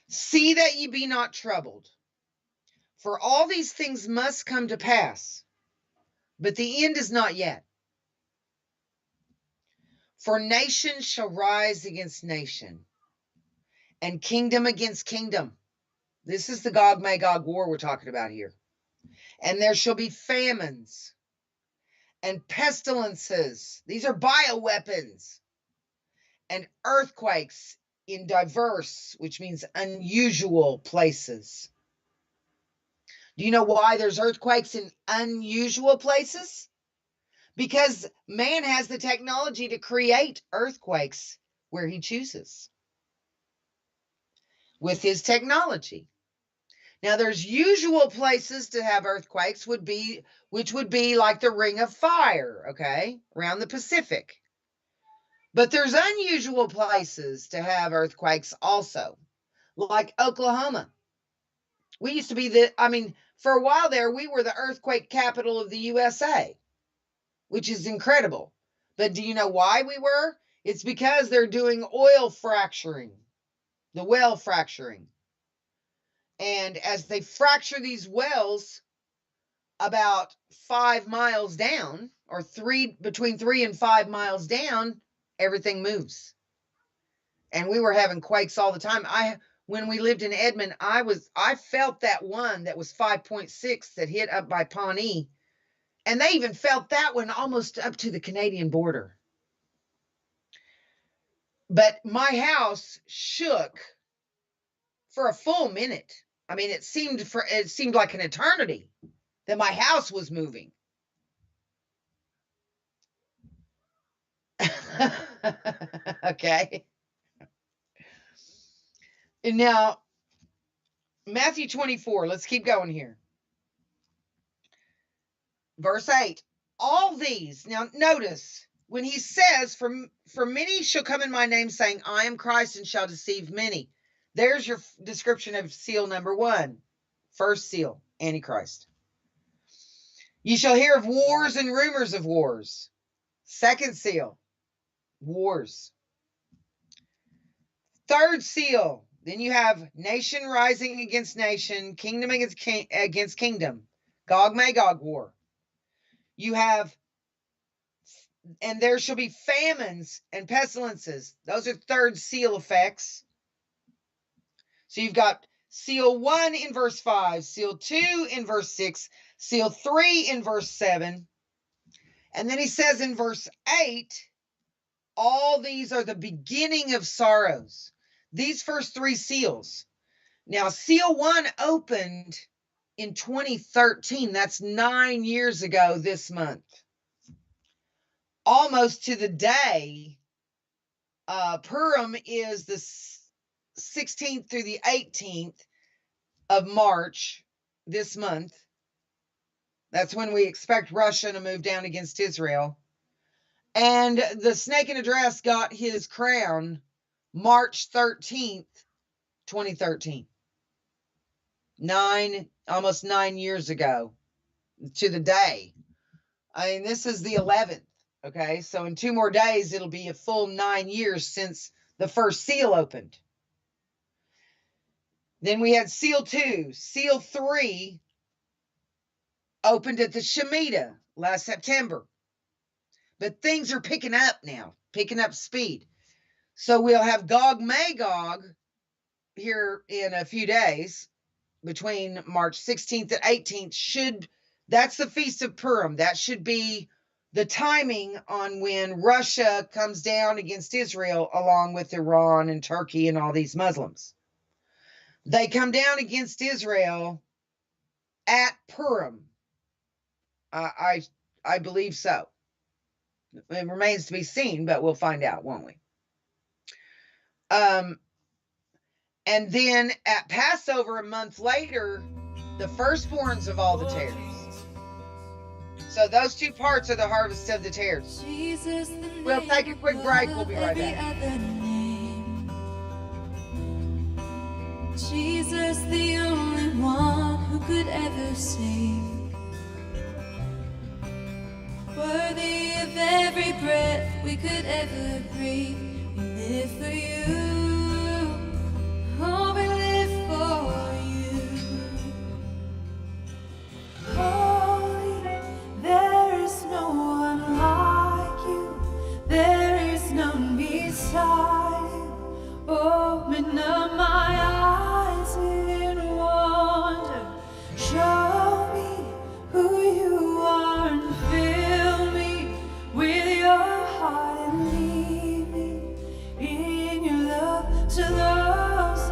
See that ye be not troubled. For all these things must come to pass, but the end is not yet. For nation shall rise against nation, and kingdom against kingdom. This is the Gog-Magog war we're talking about here. And there shall be famines and pestilences. These are bioweapons. And earthquakes in diverse, which means unusual places. Do you know why there's earthquakes in unusual places? Because man has the technology to create earthquakes where he chooses with his technology. Now, there's usual places to have earthquakes, which would be like the Ring of Fire, okay, around the Pacific. But there's unusual places to have earthquakes also, like Oklahoma. We used to be for a while there, we were the earthquake capital of the USA, which is incredible. But do you know why we were? It's because they're doing oil fracturing, the well fracturing. And as they fracture these wells about 5 miles down, or between 3 and 5 miles down, everything moves. And we were having quakes all the time. When we lived in Edmond, I felt that one that was 5.6 that hit up by Pawnee. And they even felt that one almost up to the Canadian border. But my house shook for a full minute. I mean, it seemed like an eternity that my house was moving. Okay. And now, Matthew 24, let's keep going here. Verse 8, all these, now notice, when he says, for many shall come in my name, saying, I am Christ, and shall deceive many. There's your description of seal number 1. First seal, Antichrist. You shall hear of wars and rumors of wars. Second seal, wars. Third seal, then you have nation rising against nation, kingdom against kingdom, Gog Magog war. You have, and there shall be famines and pestilences. Those are third seal effects. So you've got seal 1 in verse 5, seal 2 in verse 6, seal 3 in verse 7. And then he says in verse 8, all these are the beginning of sorrows. These first 3 seals. Now, seal 1 opened in 2013. That's 9 years ago this month. Almost to the day. Purim is the 16th through the 18th of March this month. That's when we expect Russia to move down against Israel. And the snake in a dress got his crown March 13th, 2013. Almost 9 years ago to the day. I mean, this is the 11th. Okay, so in 2 more days, it'll be a full 9 years since the first seal opened. Then we had seal 2. Seal 3 opened at the Shemitah last September. But things are picking up now, picking up speed. So we'll have Gog Magog here in a few days between March 16th and 18th. That's the Feast of Purim. That should be the timing on when Russia comes down against Israel along with Iran and Turkey and all these Muslims. They come down against Israel at Purim. I believe so. It remains to be seen, but we'll find out, won't we? And then at Passover a month later, the firstborns of all the tares. So those 2 parts are the harvest of the tares. We'll take a quick break. We'll be right back. Jesus, the only one who could ever save. Worthy of every breath we could ever breathe. We live for you. Oh, we live for you. Holy, there is no one like you. There is none beside you. Open up my eyes in wonder. Show me who you are and fill me with your heart and lead me in your love to those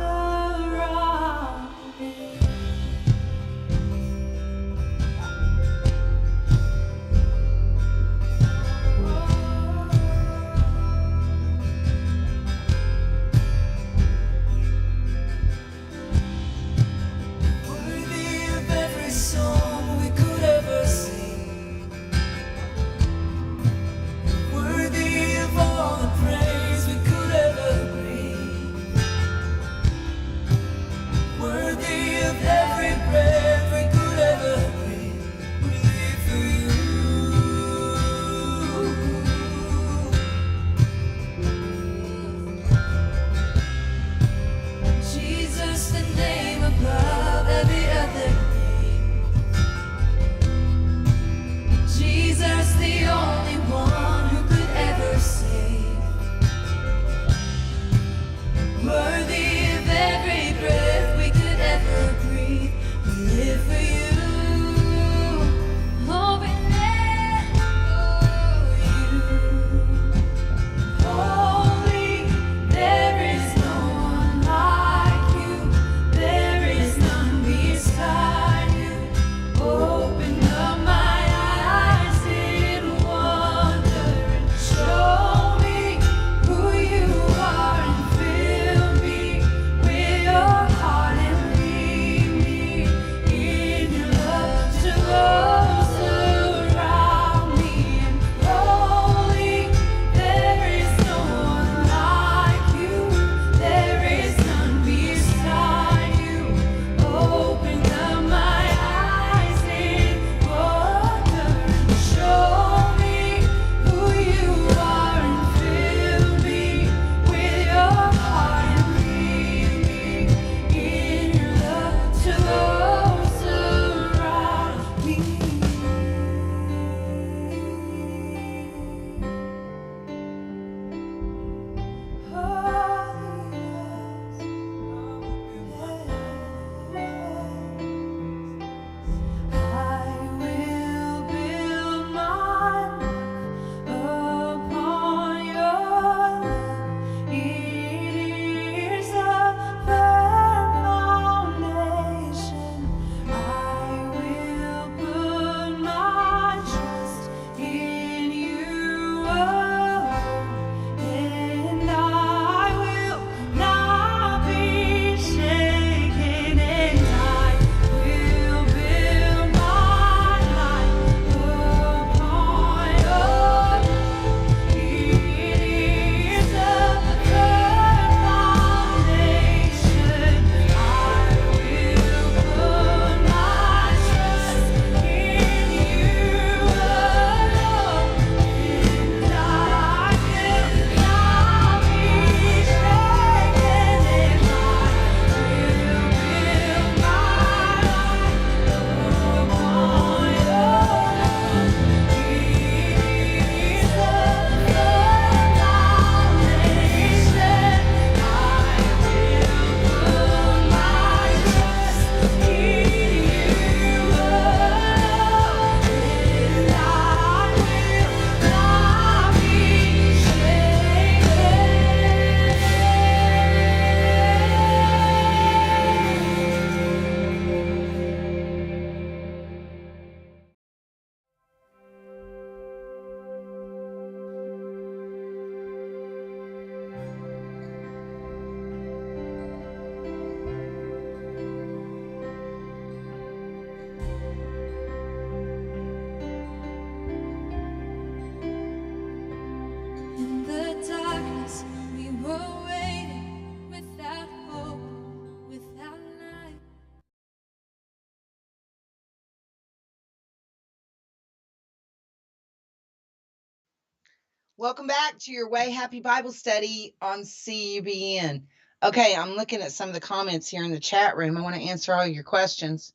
Welcome back to your Way Happy Bible Study on CUBN. Okay, I'm looking at some of the comments here in the chat room. I want to answer all your questions.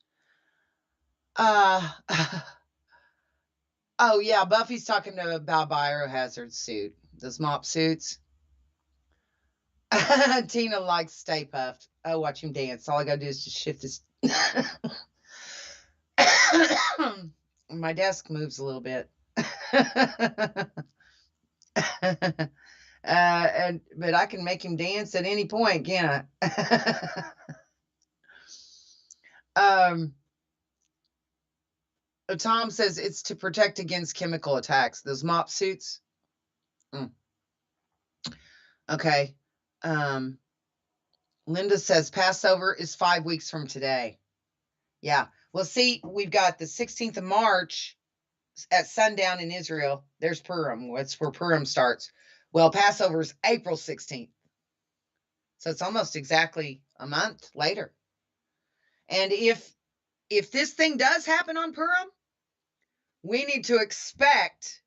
Oh yeah, Buffy's talking about Biohazard suit, those mop suits. Tina likes Stay Puft. Oh, watch him dance. All I gotta do is just shift this. My desk moves a little bit. But I can make him dance at any point, can't I? Tom says it's to protect against chemical attacks. Those mop suits. Okay. Linda says Passover is 5 weeks from today. Yeah. Well, see, we've got the 16th of March at sundown in Israel. There's Purim. That's where Purim starts. Well, Passover is April 16th. So it's almost exactly a month later. And if this thing does happen on Purim, we need to expect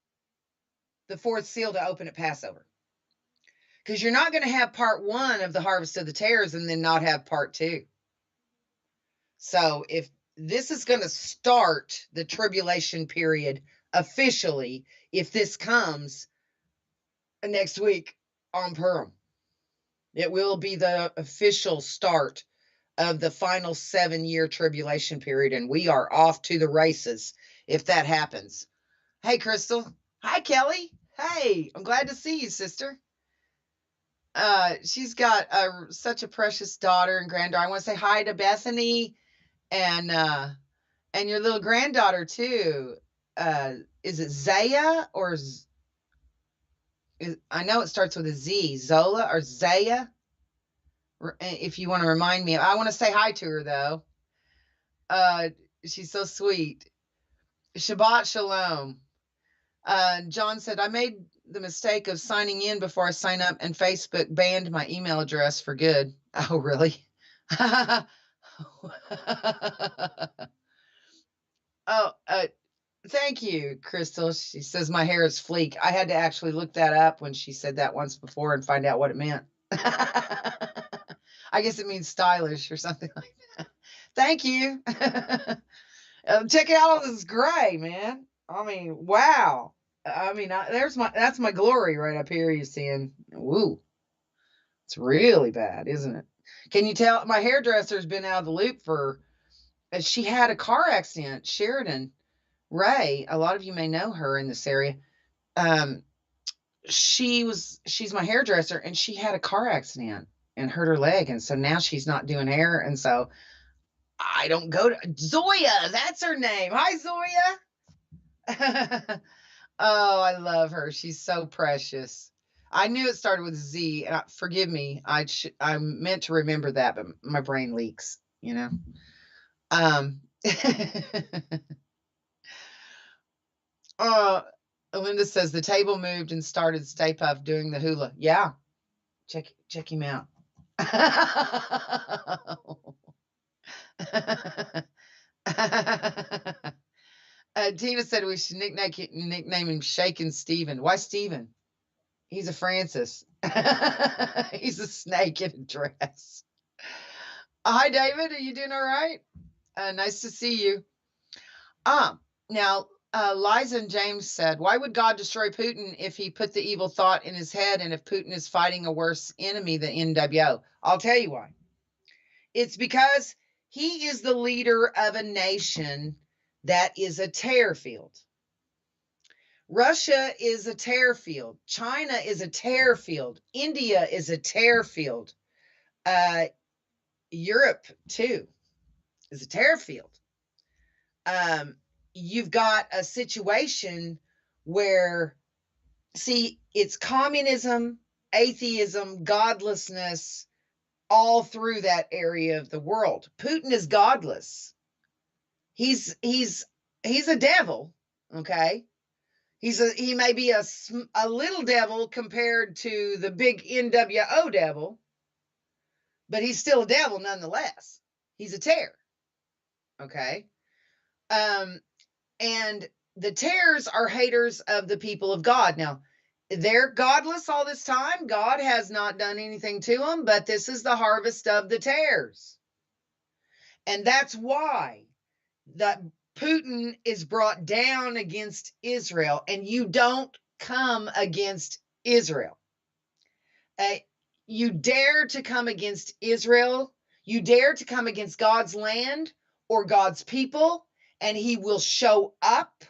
the fourth seal to open at Passover. Because you're not going to have part 1 of the harvest of the tares and then not have part 2. So if this is going to start the tribulation period officially, if this comes next week on Purim, it will be the official start of the final 7-year tribulation period. And we are off to the races if that happens. Hey, Crystal. Hi, Kelly. Hey, I'm glad to see you, sister. She's got such a precious daughter and granddaughter. I want to say hi to Bethany and your little granddaughter too. Is it Zaya or I know it starts with a Z, Zola or Zaya? If you want to remind me. I want to say hi to her though. She's so sweet. Shabbat Shalom. John said, I made the mistake of signing in before I sign up, and Facebook banned my email address for good. Oh, really? Thank you, Crystal. She says my hair is fleek. I had to actually look that up when she said that once before and find out what it meant. I guess it means stylish or something like that. Thank you. Check out all this gray, man. I mean, wow. I mean, that's my glory right up here. You seeing? Woo, it's really bad, isn't it? Can you tell? My hairdresser's been out of the loop for. She had a car accident. Sheridan Ray. A lot of you may know her in this area. She's my hairdresser, and she had a car accident and hurt her leg, and so now she's not doing hair, and so I don't go to Zoya. That's her name. Hi, Zoya. Oh, I love her. She's so precious. I knew it started with Z. Forgive me. I meant to remember that, but my brain leaks, you know. Linda says the table moved and started Stay Puft doing the hula. Yeah. Check him out. Tina said we should nickname him Shakin' Steven. Why Steven? He's a Francis. He's a snake in a dress. Hi, David. Are you doing all right? Nice to see you. Now, Liza and James said, why would God destroy Putin if he put the evil thought in his head and if Putin is fighting a worse enemy than NWO? I'll tell you why. It's because he is the leader of a nation that is a tear field. Russia is a tear field. China is a tear field. India is a tear field. Europe, too, is a tear field. You've got a situation where, see, it's communism, atheism, godlessness, all through that area of the world. Putin is godless. He's a devil, okay? He may be a little devil compared to the big NWO devil, but he's still a devil nonetheless. He's a tear, okay? And the tares are haters of the people of God. Now, they're godless all this time. God has not done anything to them, but this is the harvest of the tares. And that's why that Putin is brought down against Israel, and you don't come against Israel. You dare to come against Israel, you dare to come against God's land or God's people, and he will show up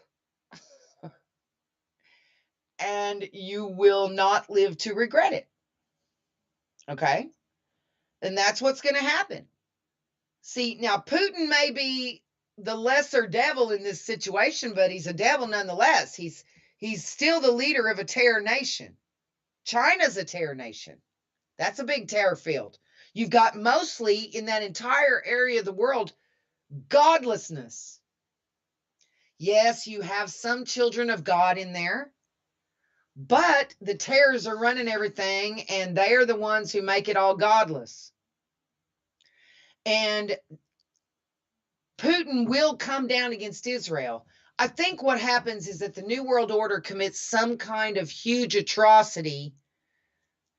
and you will not live to regret it. Okay? And that's what's going to happen. See, now Putin may be the lesser devil in this situation, but he's a devil nonetheless. He's still the leader of a terror nation. China's a terror nation. That's a big terror field. You've got mostly in that entire area of the world godlessness. Yes, you have some children of God in there, but the terrors are running everything, and they are the ones who make it all godless. And Putin will come down against Israel. I think what happens is that the New World Order commits some kind of huge atrocity,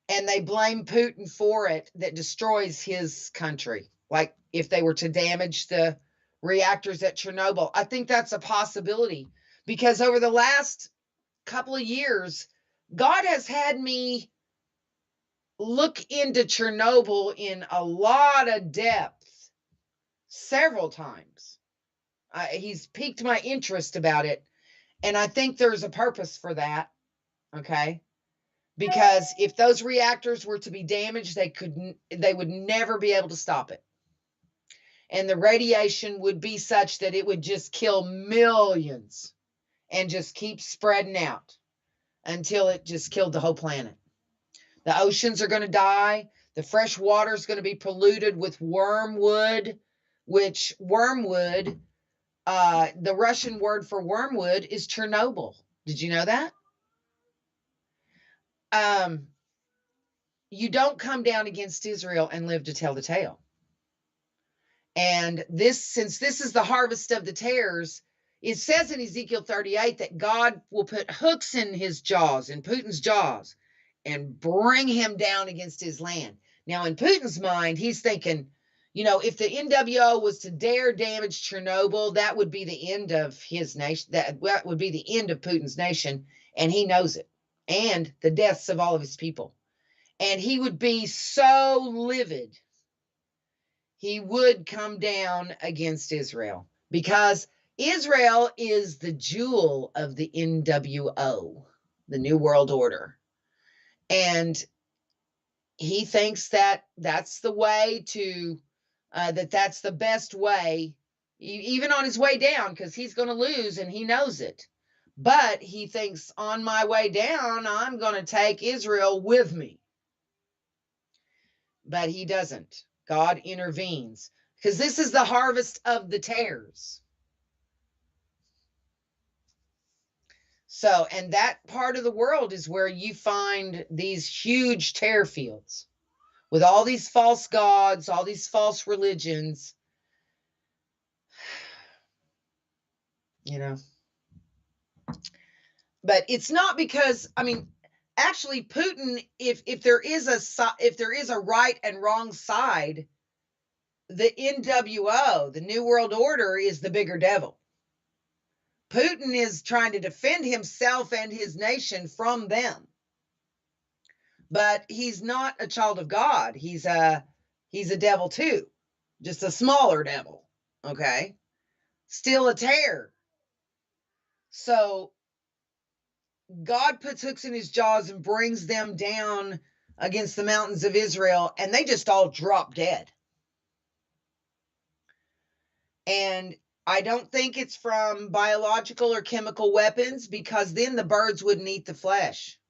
and they blame Putin for it, that destroys his country. Like if they were to damage the reactors at Chernobyl. I think that's a possibility, because over the last couple of years, God has had me look into Chernobyl in a lot of depth several times. He's piqued my interest about it, and I think there's a purpose for that. Okay, because if those reactors were to be damaged, they would never be able to stop it, and the radiation would be such that it would just kill millions and just keep spreading out until it just killed the whole planet. The oceans are going to die. The fresh water is going to be polluted with wormwood, which wormwood, the Russian word for wormwood is Chernobyl. Did you know that? You don't come down against Israel and live to tell the tale. And since this is the harvest of the tares, it says in Ezekiel 38 that God will put hooks in his jaws, in Putin's jaws, and bring him down against his land. Now, in Putin's mind, he's thinking, if the NWO was to dare damage Chernobyl, that would be the end of his nation. That would be the end of Putin's nation, and he knows it, and the deaths of all of his people. And he would be so livid, he would come down against Israel, because Israel is the jewel of the NWO, the New World Order. And he thinks that that's the way to, that's the best way, even on his way down, because he's going to lose and he knows it. But he thinks, on my way down, I'm going to take Israel with me. But he doesn't. God intervenes, because this is the harvest of the tares. So, and that part of the world is where you find these huge tare fields with all these false gods, all these false religions. But it's not because, actually Putin, if there is a right and wrong side, the NWO, the New World Order, is the bigger devil. Putin is trying to defend himself and his nation from them. But he's not a child of God. He's a devil too, just a smaller devil. Okay, still a tare. So God puts hooks in his jaws and brings them down against the mountains of Israel, and they just all drop dead. And I don't think it's from biological or chemical weapons, because then the birds wouldn't eat the flesh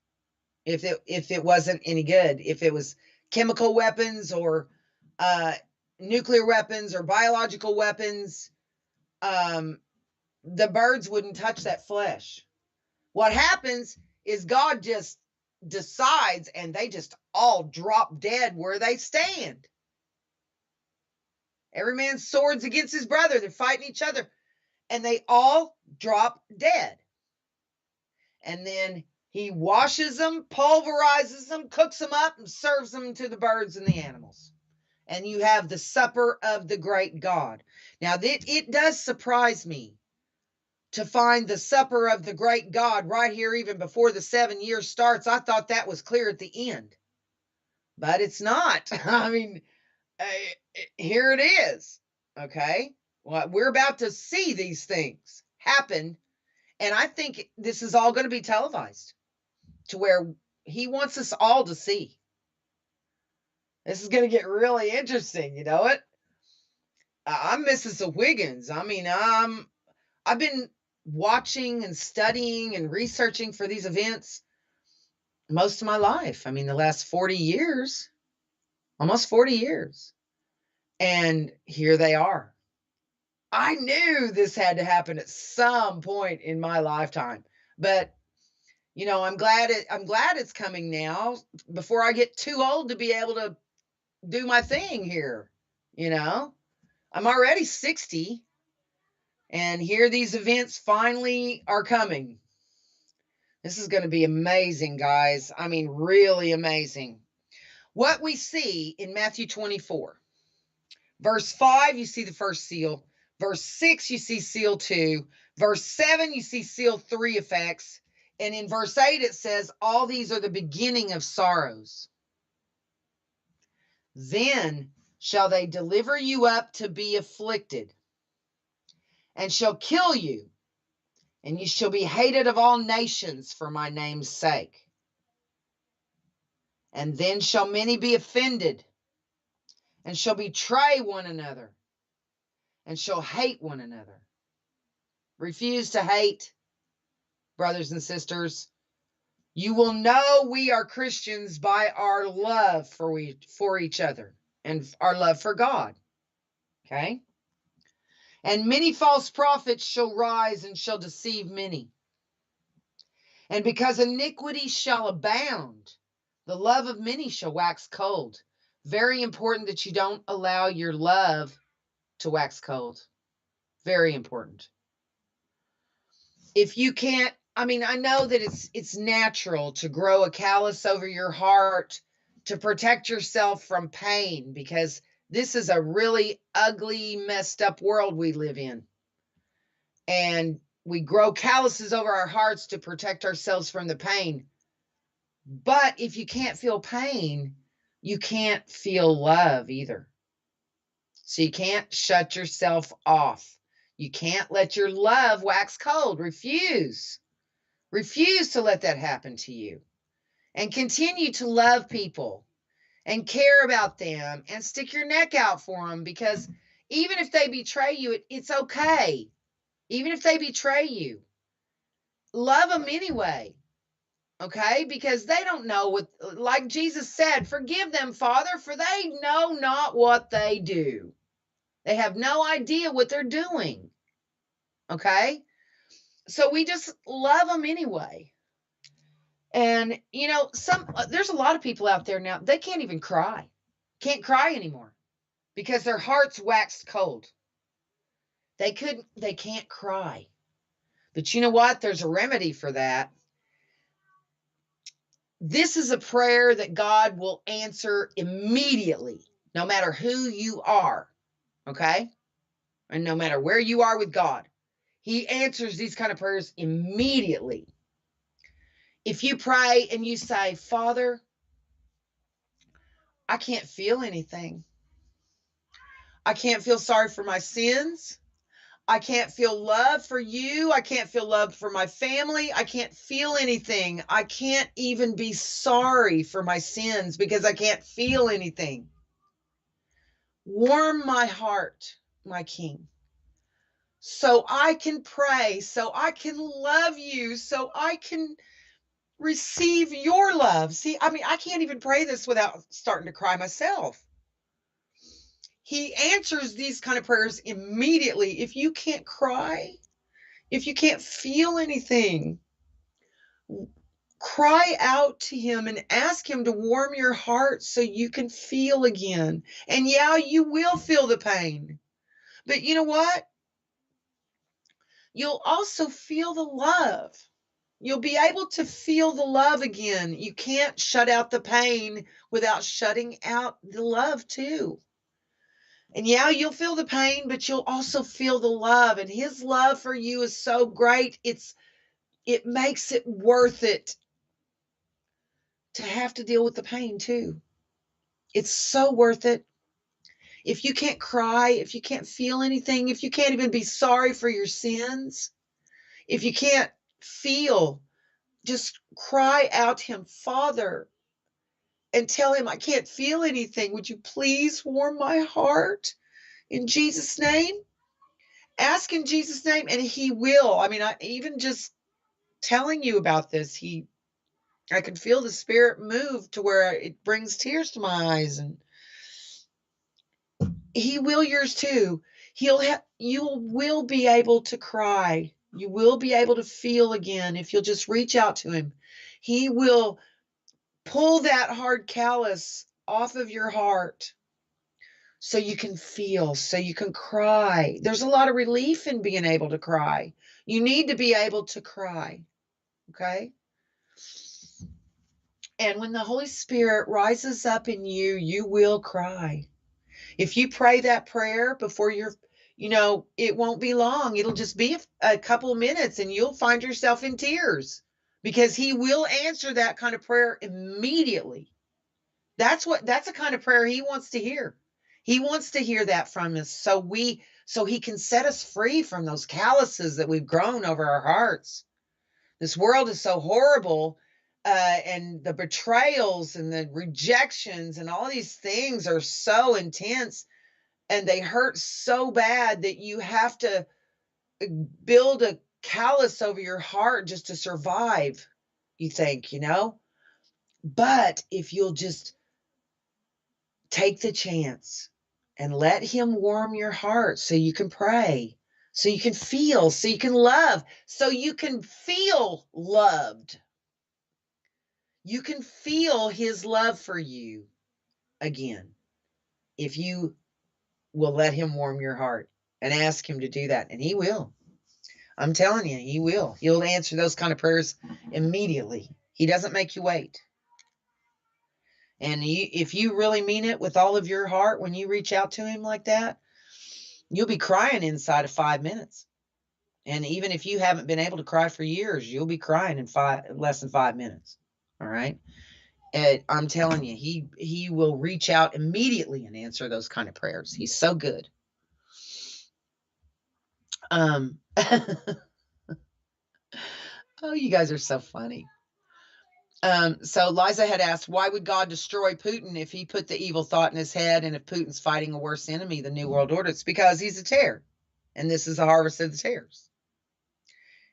if it wasn't any good. If it was chemical weapons or nuclear weapons or biological weapons, the birds wouldn't touch that flesh. What happens is God just decides, and they just all drop dead where they stand. Every man's swords against his brother. They're fighting each other, and they all drop dead. And then He washes them, pulverizes them, cooks them up, and serves them to the birds and the animals. And you have the supper of the great God. Now, it does surprise me to find the supper of the great God right here, even before the 7 years starts. I thought that was clear at the end, but it's not. I mean, here it is. Okay. Well, we're about to see these things happen. And I think this is all going to be televised to where he wants us all to see. This is going to get really interesting. You know it? I'm Mrs. Wiggins. I mean, I've been watching and studying and researching for these events most of my life. I mean, the last 40 years, almost 40 years. And here they are. I knew this had to happen at some point in my lifetime, but I'm glad it's coming now before I get too old to be able to do my thing here. I'm already 60, and here these events finally are coming. This is going to be amazing, guys. I mean, really amazing. What we see in Matthew 24, verse 5, you see the first seal. Verse 6, you see seal 2. Verse 7, you see seal 3 effects. And in verse 8, it says, all these are the beginning of sorrows. Then shall they deliver you up to be afflicted, and shall kill you, and you shall be hated of all nations for my name's sake. And then shall many be offended, and shall betray one another, and shall hate one another. Refuse to hate, brothers and sisters. You will know we are Christians by our love for each other and our love for God. Okay? And many false prophets shall rise and shall deceive many. And because iniquity shall abound, the love of many shall wax cold. Very important that you don't allow your love to wax cold. Very important. If you can't, I know that it's natural to grow a callus over your heart to protect yourself from pain, because this is a really ugly, messed up world we live in. And we grow calluses over our hearts to protect ourselves from the pain. But if you can't feel pain, you can't feel love either. So you can't shut yourself off. You can't let your love wax cold. Refuse. Refuse to let that happen to you. And continue to love people and care about them and stick your neck out for them, because even if they betray you, it's okay. Even if they betray you, love them anyway. Okay? Because they don't know what, like Jesus said, forgive them, Father, for they know not what they do. They have no idea what they're doing. Okay? So we just love them anyway. And, there's a lot of people out there now, they can't even cry. Can't cry anymore because their hearts waxed cold. They can't cry. But you know what? There's a remedy for that. This is a prayer that God will answer immediately, no matter who you are. Okay? And no matter where you are with God, He answers these kind of prayers immediately. If you pray and you say, Father, I can't feel anything. I can't feel sorry for my sins. I can't feel love for you. I can't feel love for my family. I can't feel anything. I can't even be sorry for my sins because I can't feel anything. Warm my heart, my King, so I can pray, so I can love you, so I can receive your love. See, I can't even pray this without starting to cry myself. He answers these kind of prayers immediately. If you can't cry, if you can't feel anything, cry out to Him and ask Him to warm your heart so you can feel again. And yeah, you will feel the pain. But you know what? You'll also feel the love. You'll be able to feel the love again. You can't shut out the pain without shutting out the love too. And yeah, you'll feel the pain, but you'll also feel the love. And his love for you is so great. It makes it worth it to have to deal with the pain too. It's so worth it. If you can't cry, if you can't feel anything, if you can't even be sorry for your sins, if you can't feel, just cry out to him, Father, and tell him, I can't feel anything. Would you please warm my heart in Jesus' name? Ask in Jesus' name, and he will. I mean, I even just telling you about this, I can feel the Spirit move to where it brings tears to my eyes, and he will yours too. You will be able to cry. You will be able to feel again if you'll just reach out to him. He will pull that hard callus off of your heart so you can feel, so you can cry. There's a lot of relief in being able to cry. You need to be able to cry, okay? And when the Holy Spirit rises up in you, you will cry. If you pray that prayer before it won't be long. It'll just be a couple of minutes and you'll find yourself in tears because he will answer that kind of prayer immediately. That's the kind of prayer he wants to hear. He wants to hear that from us so he can set us free from those calluses that we've grown over our hearts. This world is so horrible, and the betrayals and the rejections and all these things are so intense, and they hurt so bad that you have to build a callus over your heart just to survive, you think, But if you'll just take the chance and let him warm your heart so you can pray, so you can feel, so you can love, so you can feel loved. You can feel his love for you again if you will let him warm your heart and ask him to do that. And he will. I'm telling you, he will. He'll answer those kind of prayers immediately. He doesn't make you wait. And if you really mean it with all of your heart, when you reach out to him like that, you'll be crying inside of 5 minutes. And even if you haven't been able to cry for years, you'll be crying in less than 5 minutes. All right. And I'm telling you, he will reach out immediately and answer those kind of prayers. He's so good. Oh, you guys are so funny. So Liza had asked, why would God destroy Putin if he put the evil thought in his head, and if Putin's fighting a worse enemy, the New World Order? It's because he's a terror, and this is the harvest of the tares.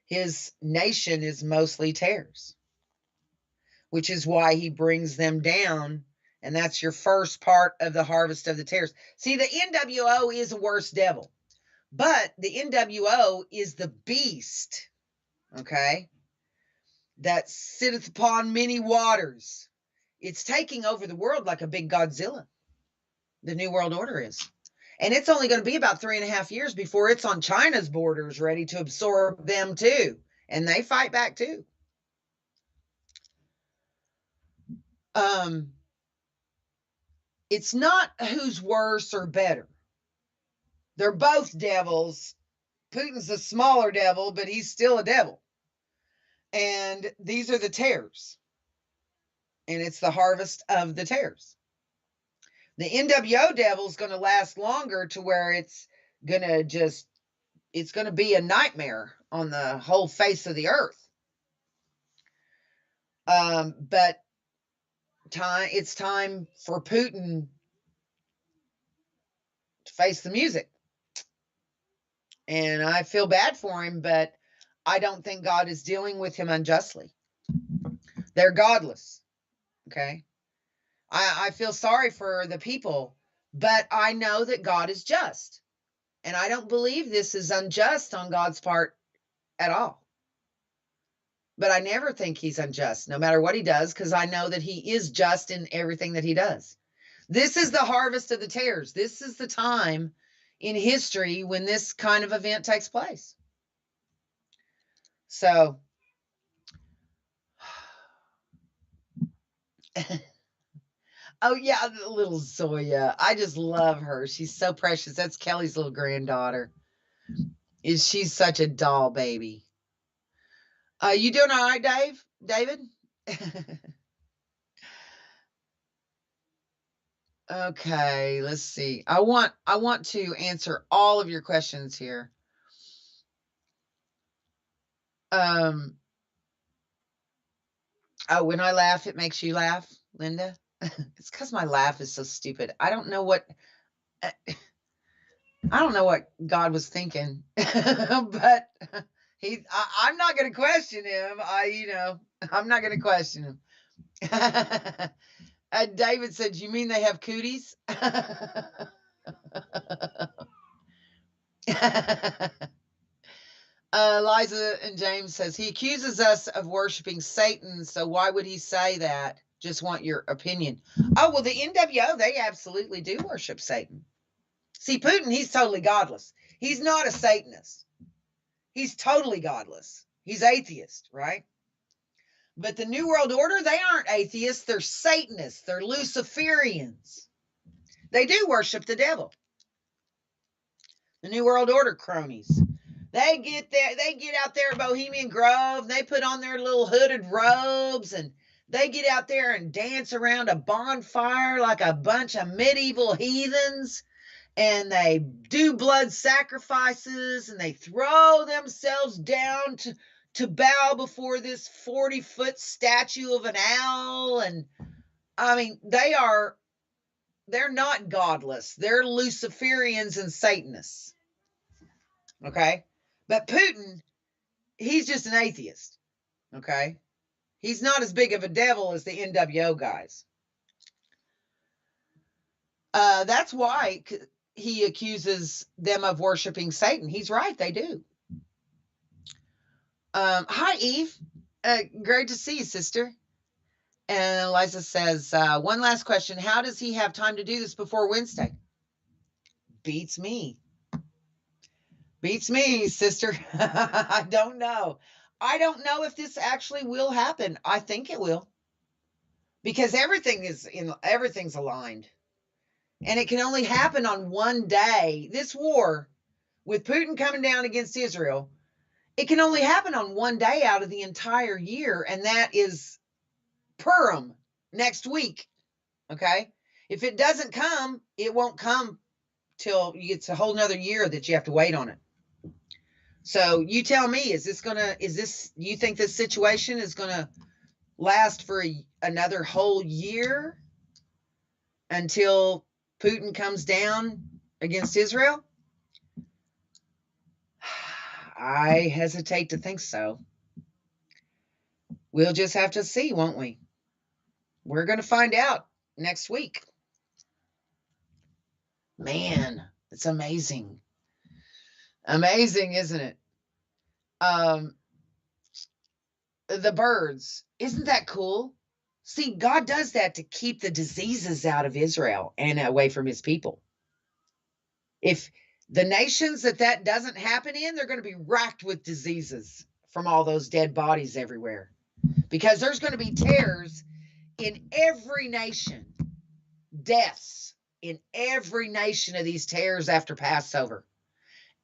His nation is mostly tares, which is why he brings them down, and that's your first part of the harvest of the tares. See, the NWO is a worse devil, but the NWO is the beast, okay? That sitteth upon many waters. It's taking over the world like a big Godzilla. The New World Order is. And it's only going to be about 3.5 years before it's on China's borders, ready to absorb them too. And they fight back too. It's not who's worse or better. They're both devils. Putin's a smaller devil, but he's still a devil. And these are the tares. And it's the harvest of the tares. The NWO devil is going to last longer to where it's going to be a nightmare on the whole face of the earth. But it's time for Putin to face the music. And I feel bad for him, but I don't think God is dealing with him unjustly. They're godless. Okay. I feel sorry for the people, but I know that God is just. And I don't believe this is unjust on God's part at all. But I never think he's unjust, no matter what he does, because I know that he is just in everything that he does. This is the harvest of the tares. This is the time in history when this kind of event takes place. So Oh yeah, the little Zoya. I just love her. She's so precious. That's Kelly's little granddaughter. Is she's such a doll baby. You doing all right, David? Okay, let's see. I want to answer all of your questions here. Oh, when I laugh, it makes you laugh, Linda. It's because my laugh is so stupid. I don't know what God was thinking, but I'm not going to question him. I'm not going to question him. David said, "You mean they have cooties?" Liza and James says, he accuses us of worshiping Satan, so why would he say that? Just want your opinion. Oh, well, the NWO, they absolutely do worship Satan. See, Putin, he's totally godless. He's not a Satanist. He's totally godless. He's atheist, right? But the New World Order, they aren't atheists. They're Satanists. They're Luciferians. They do worship the devil. The New World Order cronies. They get out there at Bohemian Grove. They put on their little hooded robes and they get out there and dance around a bonfire like a bunch of medieval heathens. And they do blood sacrifices and they throw themselves down to bow before this 40-foot statue of an owl. And I mean, they're not godless. They're Luciferians and Satanists. Okay? But Putin, he's just an atheist. Okay? He's not as big of a devil as the NWO guys. That's why he accuses them of worshiping Satan. He's right, they do. Hi, Eve. Great to see you, sister. And Eliza says, one last question. How does he have time to do this before Wednesday? Beats me. Beats me, sister. I don't know. I don't know if this actually will happen. I think it will. Because everything's aligned. And it can only happen on one day. This war, with Putin coming down against Israel, it can only happen on one day out of the entire year, and that is Purim next week. Okay? If it doesn't come, it won't come till it's a whole nother year that you have to wait on it. So you tell me, you think this situation is going to last for another whole year until Putin comes down against Israel? I hesitate to think so. We'll just have to see, won't we? We're going to find out next week. Man, it's amazing. Amazing, isn't it? The birds. Isn't that cool? See, God does that to keep the diseases out of Israel and away from his people. If the nations that doesn't happen in, they're going to be racked with diseases from all those dead bodies everywhere. Because there's going to be tears in every nation. Deaths in every nation of these tears after Passover.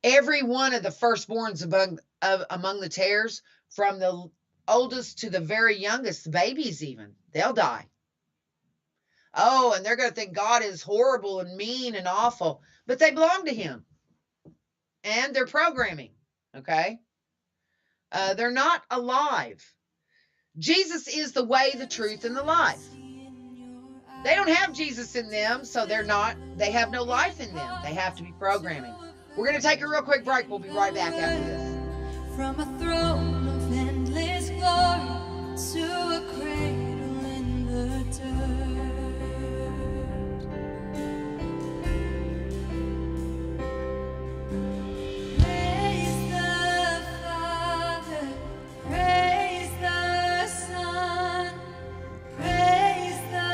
Every one of the firstborns among the tares, from the oldest to the very youngest, babies even, they'll die. Oh, and they're going to think God is horrible and mean and awful, but they belong to him. And they're programming, okay? They're not alive. Jesus is the way, the truth, and the life. They don't have Jesus in them, so they have no life in them. They have to be programming. We're going to take a real quick break. We'll be right back after this. From a throne of endless glory to a cradle in the dirt. Praise the Father, praise the Son, praise the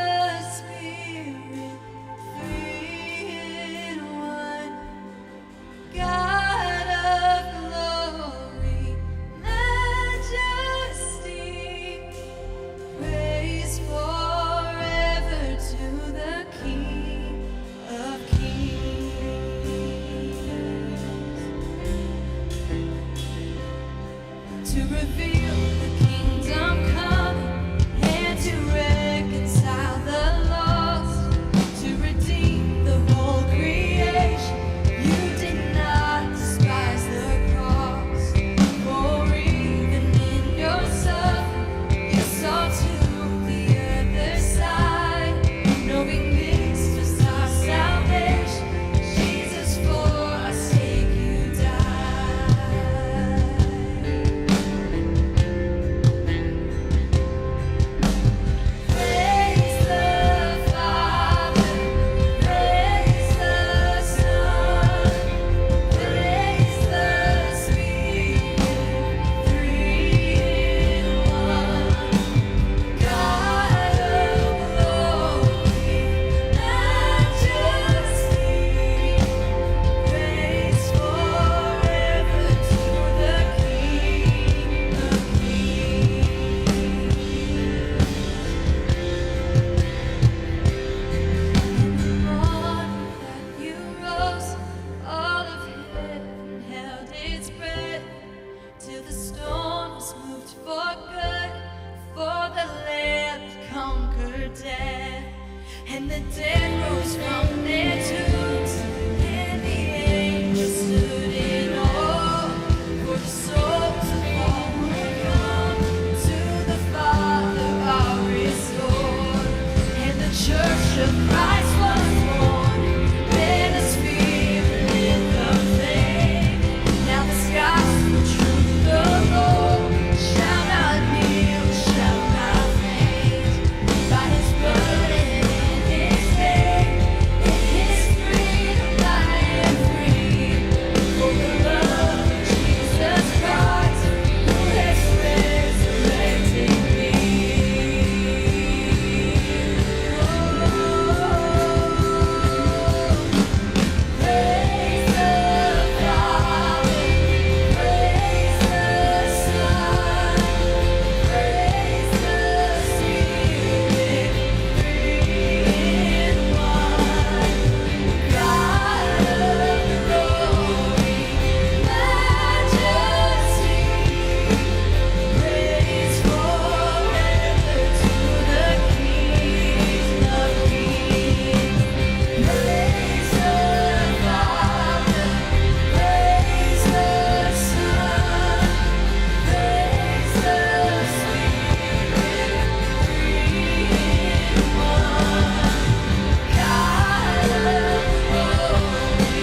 Spirit, three in one. God of glory, death, and the dead rose from their tombs, and the angels stood in awe, for the souls of all who come to the Father are restored, and the church of Christ was born. Let us feel in the faith. Now the skies will truth the Lord shall not kneel, shall not faint. By His blood and in His name, in His freedom I am free. For the love of Jesus Christ, who has resurrected me. Praise the Father, praise the Son, praise the Spirit, three in one. God of glory, majesty, praise forever to the King of Kings. Praise the Father, praise the Son, praise the Spirit, three in one. God of glory,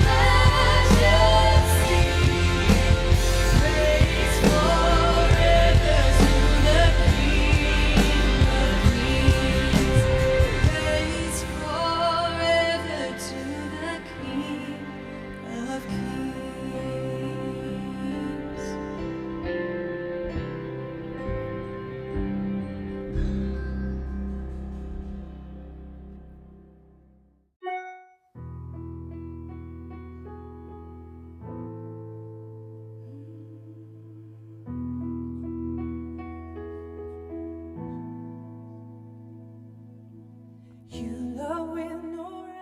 majesty, praise forever to the King of Kings. Praise forever to the King of Kings. You love with no rest.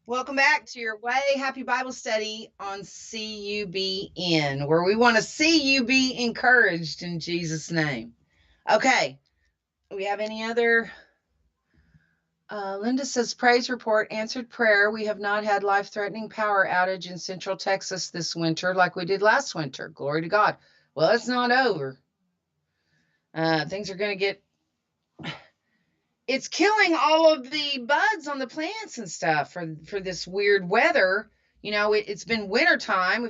Welcome back to your Way Happy Bible Study on CUBN, where we want to see you be encouraged in Jesus' name. Okay, do we have any other? Linda says, praise report, answered prayer. We have not had life-threatening power outage in Central Texas this winter like we did last winter. Glory to God. Well, it's not over. Things are going to get... It's killing all of the buds on the plants and stuff for this weird weather. You know, it's been wintertime.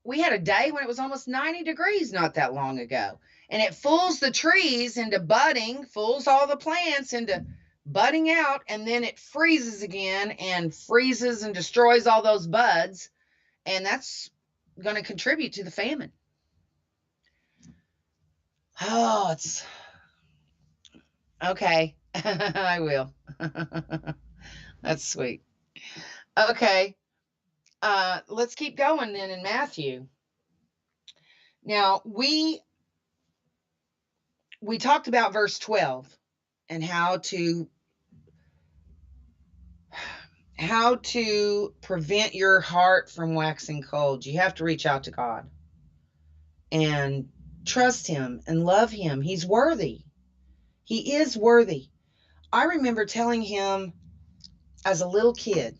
We had a day when it was almost 90 degrees not that long ago. And it fools the trees into budding, fools all the plants into budding out, and then it freezes again and freezes and destroys all those buds. And that's going to contribute to the famine. Oh, it's okay. I will. That's sweet. Okay. Let's keep going then in Matthew. Now, we talked about verse 12 and how to prevent your heart from waxing cold. You have to reach out to God and trust Him and love Him. He's worthy. He is worthy. I remember telling Him as a little kid,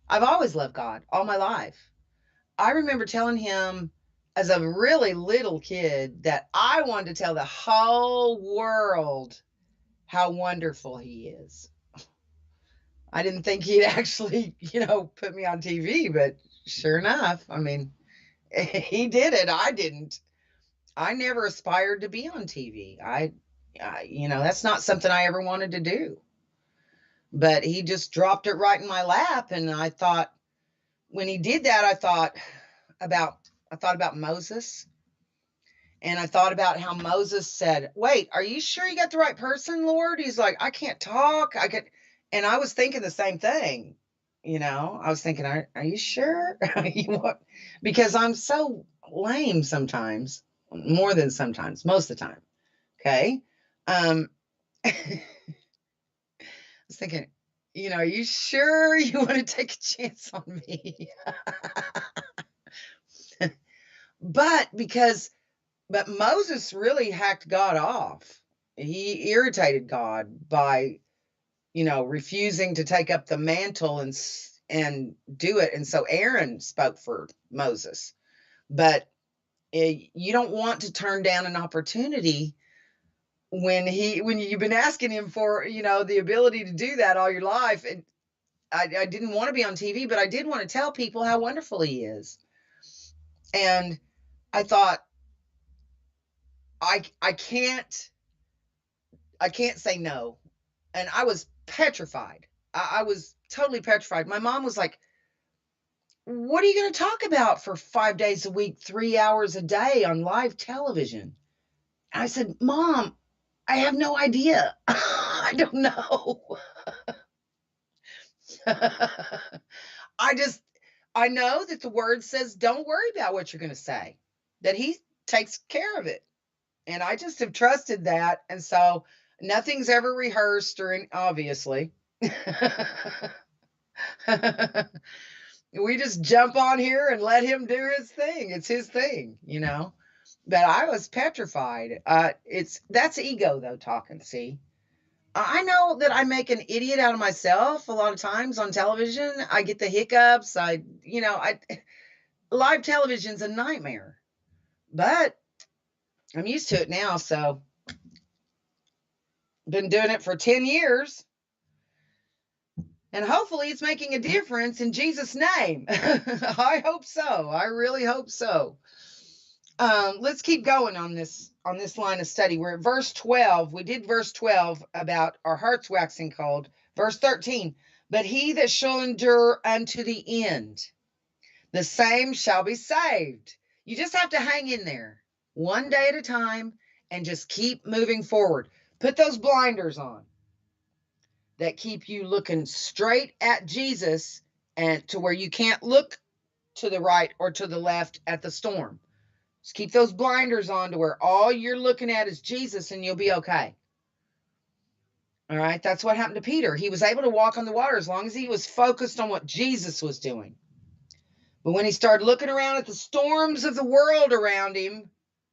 I've always loved God all my life. I remember telling Him as a really little kid that I wanted to tell the whole world how wonderful He is. I didn't think He'd actually, put me on TV, but sure enough, I mean, He did it. I didn't. I never aspired to be on TV. That's not something I ever wanted to do. But He just dropped it right in my lap. And I thought, when He did that, I thought about Moses. And I thought about how Moses said, wait, are you sure you got the right person, Lord? He's like, I can't talk. And I was thinking the same thing. I was thinking, are you sure? Because I'm so lame sometimes, more than sometimes, most of the time. Okay. I was thinking, Are you sure you want to take a chance on me? But Moses really hacked God off. He irritated God by, refusing to take up the mantle and do it. And so Aaron spoke for Moses. But you don't want to turn down an opportunity when you've been asking him for, the ability to do that all your life. And I didn't want to be on TV, but I did want to tell people how wonderful he is. And I thought, I can't say no. And I was petrified. I was totally petrified. My mom was like, what are you going to talk about for 5 days a week, 3 hours a day on live television? And I said, Mom, I have no idea. I don't know. I know that the word says, don't worry about what you're going to say, that he takes care of it. And I just have trusted that. And so nothing's ever rehearsed obviously. We just jump on here and let him do his thing. It's his thing, But I was petrified. That's ego though talking, see? I know that I make an idiot out of myself a lot of times on television. I get the hiccups. Live television's a nightmare. But I'm used to it now, so been doing it for 10 years. And hopefully it's making a difference in Jesus' name. I hope so. I really hope so. Let's keep going on this line of study. We're at verse 12. We did verse 12 about our hearts waxing cold. Verse 13, but he that shall endure unto the end, the same shall be saved. You just have to hang in there one day at a time and just keep moving forward. Put those blinders on that keep you looking straight at Jesus, and to where you can't look to the right or to the left at the storm. Just keep those blinders on to where all you're looking at is Jesus, and you'll be okay. All right, that's what happened to Peter. He was able to walk on the water as long as he was focused on what Jesus was doing. But when he started looking around at the storms of the world around him,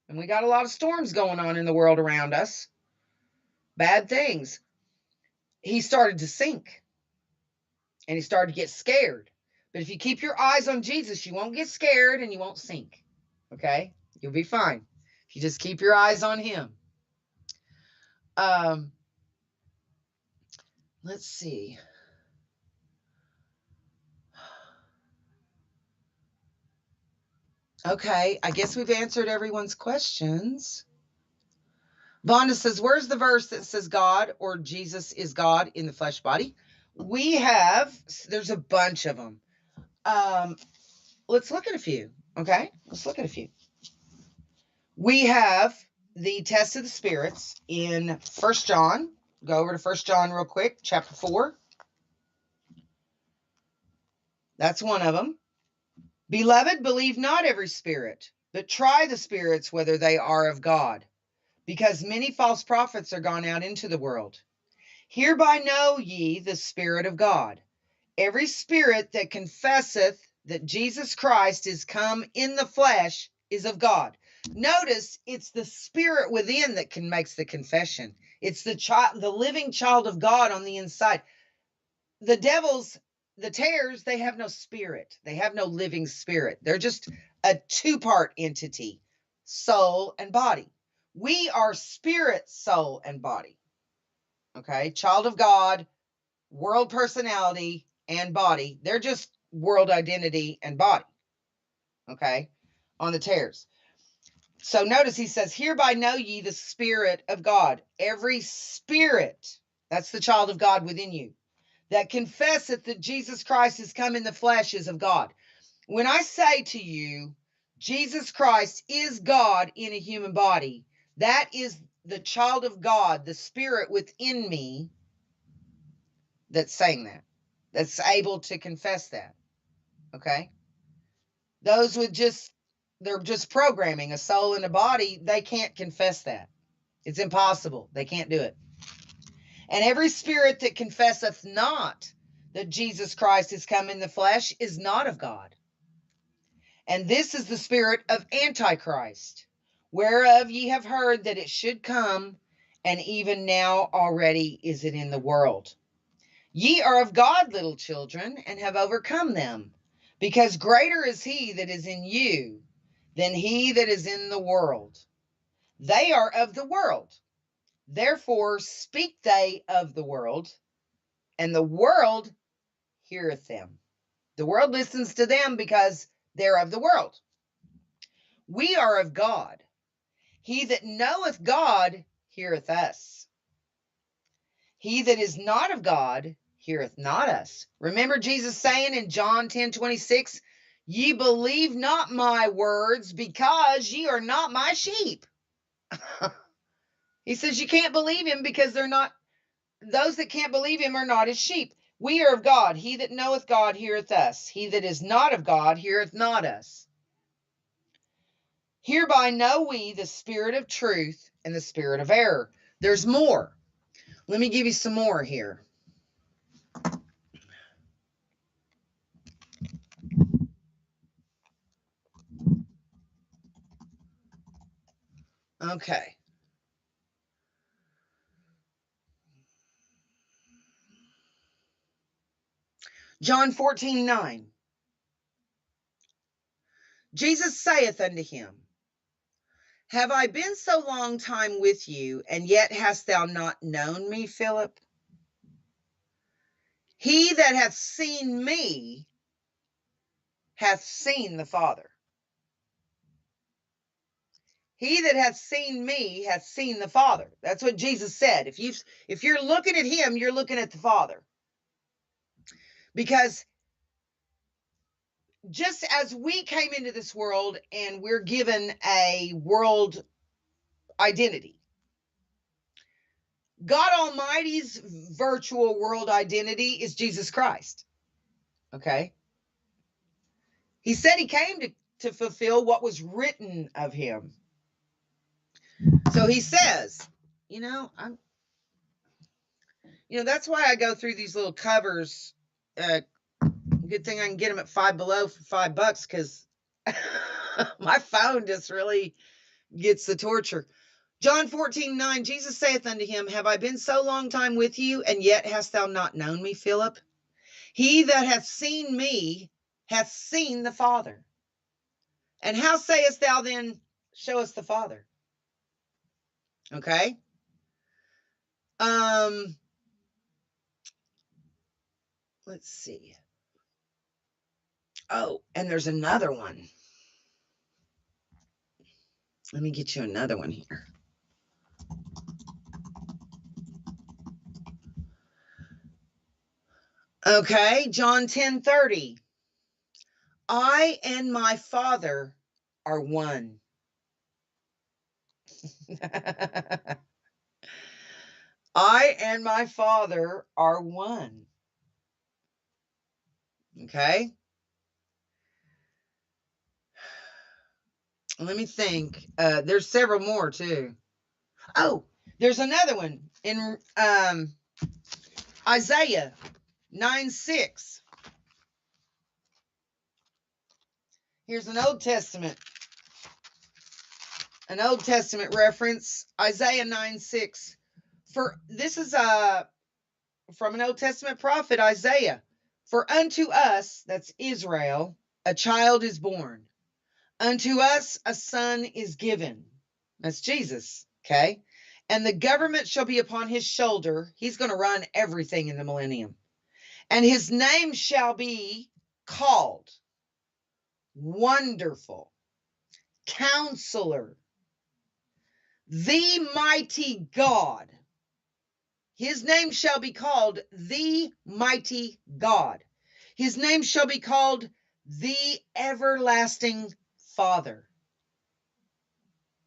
and we got a lot of storms going on in the world around us, bad things, he started to sink. And he started to get scared. But if you keep your eyes on Jesus, you won't get scared and you won't sink. Okay? You'll be fine. If you just keep your eyes on him. Let's see. Okay, I guess we've answered everyone's questions. Vonda says, where's the verse that says God or Jesus is God in the flesh body? There's a bunch of them. Let's look at a few. Okay, let's look at a few. We have the test of the spirits in 1 John. Go over to 1 John real quick, chapter 4. That's one of them. Beloved, believe not every spirit, but try the spirits whether they are of God, because many false prophets are gone out into the world. Hereby know ye the Spirit of God. Every spirit that confesseth that Jesus Christ is come in the flesh is of God. Notice it's the spirit within that makes the confession. It's the living child of God on the inside. The devils, the tares, they have no spirit. They have no living spirit. They're just a two-part entity, soul and body. We are spirit, soul, and body. Okay, child of God, world personality, and body. They're just world identity and body. Okay, on the tares. So notice he says, hereby know ye the Spirit of God. Every spirit, that's the child of God within you, that confesseth that Jesus Christ is come in the flesh is of God. When I say to you, Jesus Christ is God in a human body, that is the child of God, the spirit within me that's saying that, that's able to confess that. Okay? Those they're just programming, a soul and a body, they can't confess that. It's impossible. They can't do it. And every spirit that confesseth not that Jesus Christ is come in the flesh is not of God. And this is the spirit of Antichrist, whereof ye have heard that it should come, and even now already is it in the world. Ye are of God, little children, and have overcome them, because greater is he that is in you than he that is in the world. They are of the world, therefore speak they of the world, and the world heareth them. The world listens to them because they're of the world. We are of God. He that knoweth God heareth us. He that is not of God heareth not us. Remember Jesus saying in John 10:26, ye believe not my words because ye are not my sheep. He says you can't believe him because they're not, those that can't believe him are not his sheep. We are of God. He that knoweth God heareth us. He that is not of God heareth not us. Hereby know we the spirit of truth and the spirit of error. There's more. Let me give you some more here. Okay. John 14:9. Jesus saith unto him, have I been so long time with you, and yet hast thou not known me, Philip? He that hath seen me hath seen the Father. He that hath seen me hath seen the Father. That's what Jesus said. If you're looking at him, you're looking at the Father. Because just as we came into this world and we're given a world identity, God Almighty's virtual world identity is Jesus Christ. Okay? He said he came to fulfill what was written of him. So he says, that's why I go through these little covers. Good thing I can get them at Five Below for $5 because my phone just really gets the torture. John 14:9, Jesus saith unto him, have I been so long time with you, and yet hast thou not known me, Philip? He that hath seen me hath seen the Father. And how sayest thou then, show us the Father? Okay. Let's see. Oh, and there's another one. Let me get you another one here. Okay, John 10:30. I and my Father are one. I and my Father are one. Okay. Let me think. There's several more too. Oh, there's another one in Isaiah 9:6. Here's an Old Testament reference, Isaiah 9:6. For this is from an Old Testament prophet, Isaiah. For unto us, that's Israel, a child is born. Unto us a son is given. That's Jesus, okay? And the government shall be upon his shoulder. He's going to run everything in the millennium. And his name shall be called Wonderful, Counselor, the Mighty God. His name shall be called the Mighty God. His name shall be called the Everlasting Father.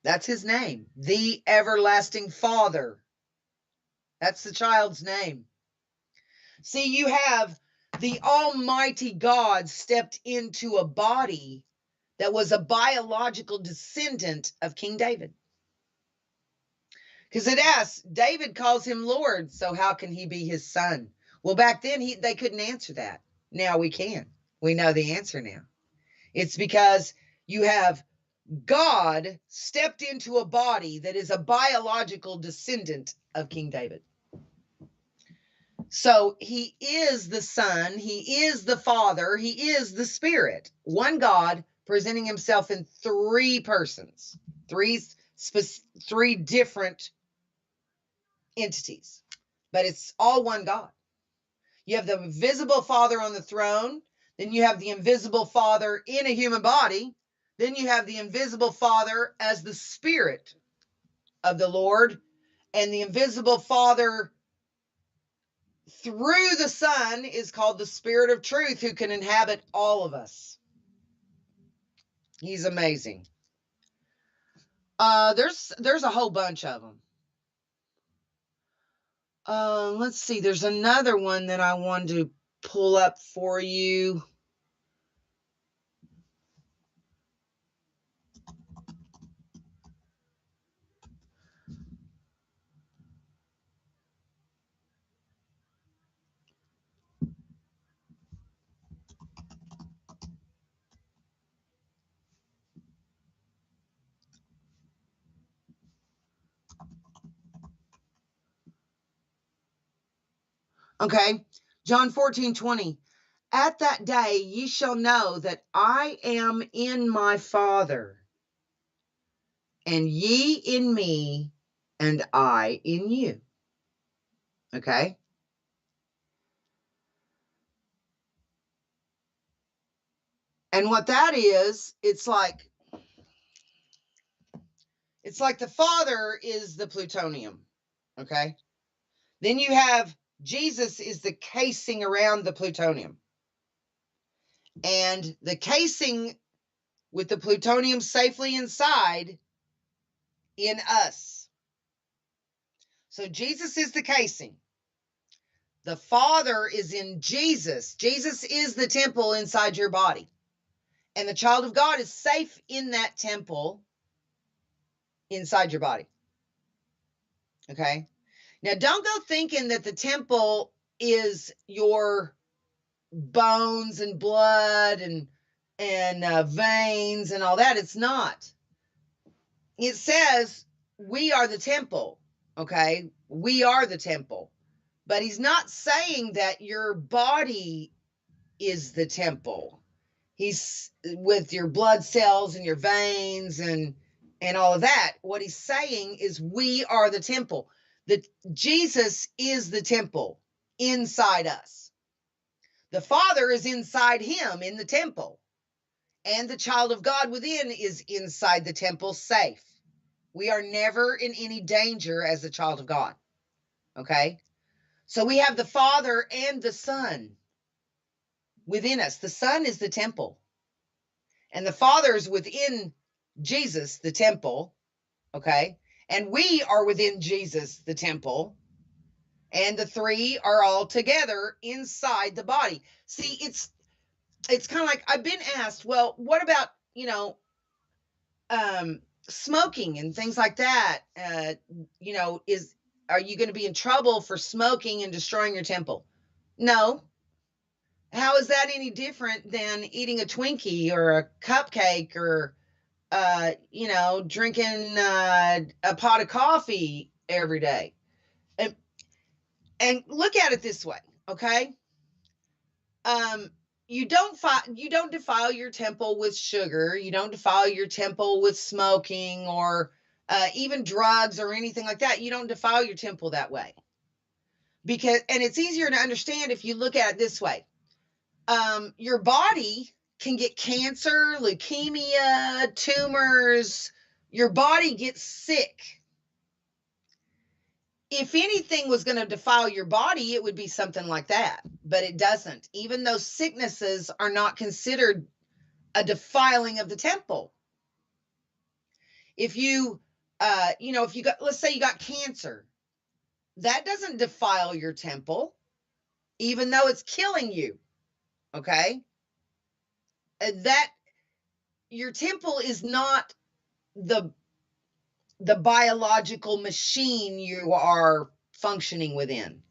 That's his name, the Everlasting Father. That's the child's name. See, you have the Almighty God stepped into a body that was a biological descendant of King David. Because it asks, David calls him Lord, so how can he be his son? Well, back then they couldn't answer that. Now we can. We know the answer now. It's because you have God stepped into a body that is a biological descendant of King David. So he is the Son, he is the Father, he is the Spirit. One God presenting himself in three persons, three different entities, but it's all one God. You have the visible Father on the throne, then you have the invisible Father in a human body, then you have the invisible Father as the Spirit of the Lord, and the invisible Father through the Son is called the Spirit of Truth, who can inhabit all of us. He's amazing. There's a whole bunch of them. Let's see. There's another one that I wanted to pull up for you. Okay. John 14:20. At that day ye shall know that I am in my Father, and ye in me, and I in you. Okay. And what that is, it's like the Father is the plutonium. Okay. Then you have Jesus is the casing around the plutonium. And the casing with the plutonium safely inside in us. So Jesus is the casing. The Father is in Jesus. Jesus is the temple inside your body. And the child of God is safe in that temple inside your body. Okay? Now, don't go thinking that the temple is your bones and blood and veins and all that. It's not. It says we are the temple. Okay? We are the temple. But he's not saying that your body is the temple. He's with your blood cells and your veins and all of that. What he's saying is we are the temple. That Jesus is the temple inside us. The Father is inside him in the temple. And the child of God within is inside the temple safe. We are never in any danger as a child of God. Okay? So we have the Father and the Son within us. The Son is the temple. And the Father is within Jesus, the temple. Okay? And we are within Jesus, the temple. And the three are all together inside the body. See, it's kind of like I've been asked, well, what about, smoking and things like that? Are you going to be in trouble for smoking and destroying your temple? No. How is that any different than eating a Twinkie or a cupcake or, drinking a pot of coffee every day? And look at it this way, okay? You don't defile your temple with sugar. You don't defile your temple with smoking or even drugs or anything like that. You don't defile your temple that way. And it's easier to understand if you look at it this way. Your body can get cancer, leukemia, tumors. Your body gets sick. If anything was going to defile your body, it would be something like that, but it doesn't. Even those sicknesses are not considered a defiling of the temple. If let's say you got cancer, that doesn't defile your temple, even though it's killing you. Okay? That your temple is not the the biological machine you are functioning within.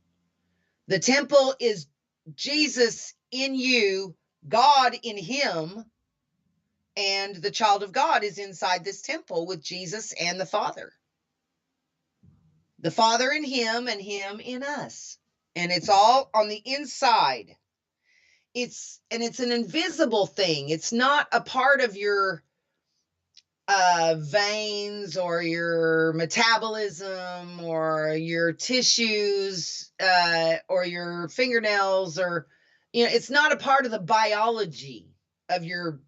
The temple is Jesus in you, God in him, and the child of God is inside this temple with Jesus and the Father. The Father in him and him in us. And it's all on the inside. It's an invisible thing. It's not a part of your veins or your metabolism or your tissues or your fingernails, or it's not a part of the biology of your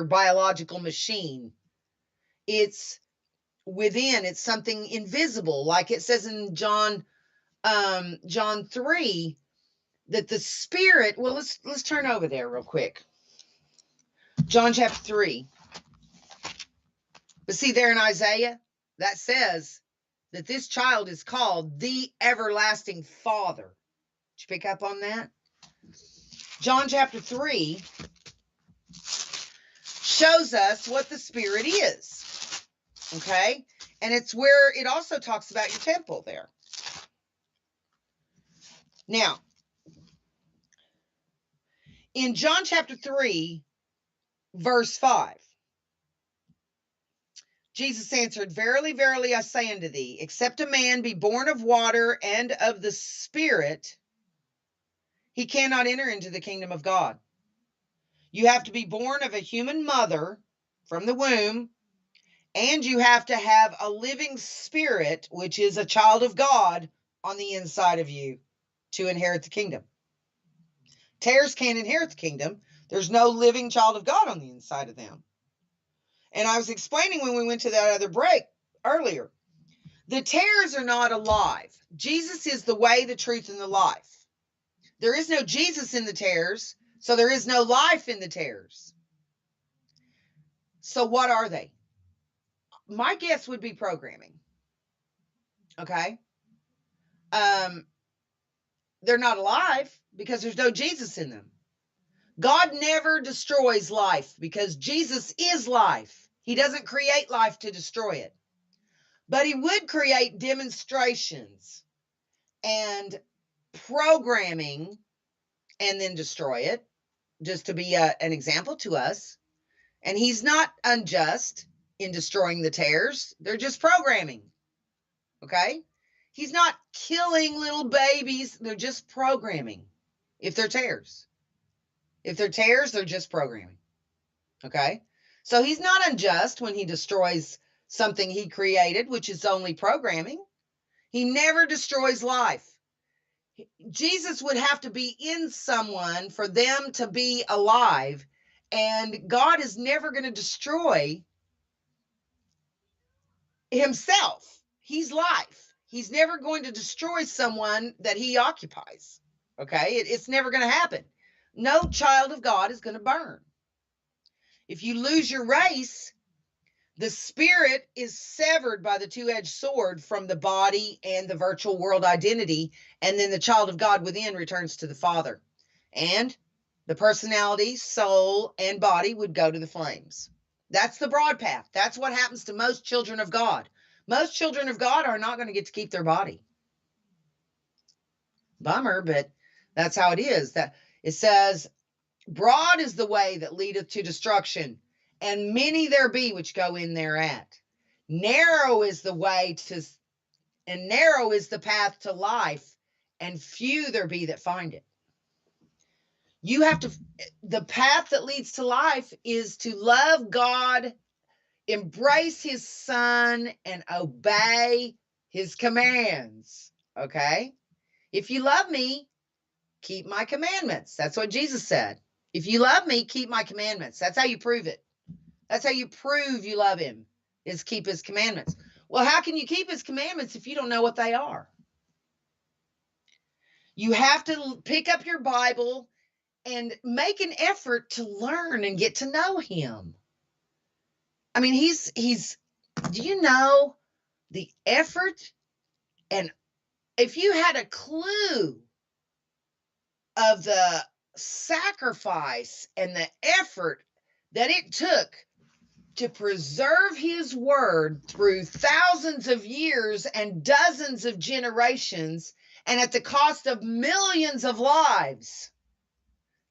biological machine. It's within. It's something invisible, like it says in John 3, that the Spirit. Well, let's turn over there real quick. John chapter 3. But see there in Isaiah, that says that this child is called the everlasting Father. Did you pick up on that? John chapter 3 shows us what the Spirit is. Okay? And it's where it also talks about your temple there. Now, in John chapter 3, verse 5, Jesus answered, "Verily, verily, I say unto thee, except a man be born of water and of the Spirit, he cannot enter into the kingdom of God." You have to be born of a human mother from the womb, and you have to have a living spirit, which is a child of God, on the inside of you to inherit the kingdom. Tares can't inherit the kingdom. There's no living child of God on the inside of them. And I was explaining when we went to that other break earlier, the tares are not alive. Jesus is the way, the truth, and the life. There is no Jesus in the tares, so there is no life in the tares. So what are they? My guess would be programming. Okay? They're not alive because there's no Jesus in them. God never destroys life because Jesus is life. He doesn't create life to destroy it. But he would create demonstrations and programming and then destroy it, just to be an example to us. And he's not unjust in destroying the tares. They're just programming. Okay? He's not killing little babies. They're just programming. If they're tares. If they're tares, they're just programming. Okay? So he's not unjust when he destroys something he created, which is only programming. He never destroys life. Jesus would have to be in someone for them to be alive. And God is never going to destroy himself. He's life. He's never going to destroy someone that he occupies. Okay? It's never going to happen. No child of God is going to burn. If you lose your race, the spirit is severed by the two-edged sword from the body and the virtual world identity, and then the child of God within returns to the Father. And the personality, soul, and body would go to the flames. That's the broad path. That's what happens to most children of God. Most children of God are not going to get to keep their body. Bummer, but that's how it is. That it says, "Broad is the way that leadeth to destruction, and many there be which go in thereat. Narrow is the way to, and narrow is the path to life, and few there be that find it." You have to, the path that leads to life is to love God, embrace his Son, and obey his commands. Okay? If you love me, keep my commandments. That's what Jesus said. If you love me, keep my commandments. That's how you prove it. That's how you prove you love him, is keep his commandments. Well, how can you keep his commandments if you don't know what they are? You have to pick up your Bible and make an effort to learn and get to know him. I mean, he's, do you know the effort? And if you had a clue of the sacrifice and the effort that it took to preserve his word through thousands of years and dozens of generations, and at the cost of millions of lives,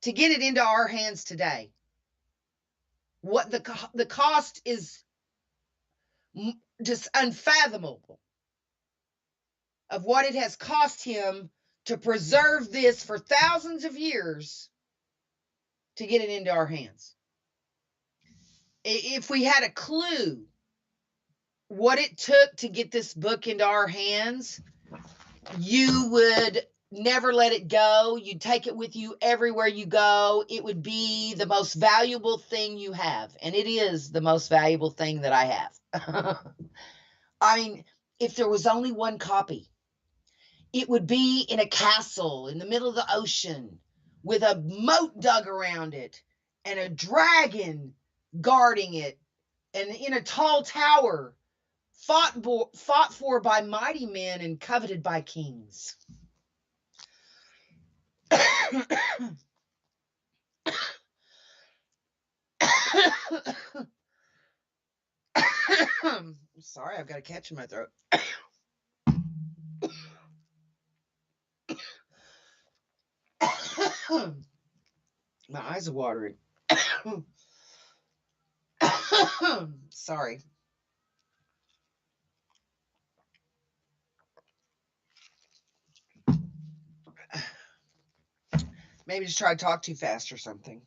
to get it into our hands today. What the cost is just unfathomable of what it has cost him to preserve this for thousands of years to get it into our hands. If we had a clue what it took to get this book into our hands, you would never let it go. You'd take it with you everywhere you go. It would be the most valuable thing you have. And it is the most valuable thing that I have. I mean, if there was only one copy, it would be in a castle in the middle of the ocean with a moat dug around it and a dragon guarding it, and in a tall tower fought for by mighty men and coveted by kings. Sorry, I've got a catch in my throat. My eyes are watering. Sorry. Maybe just try to talk too fast or something.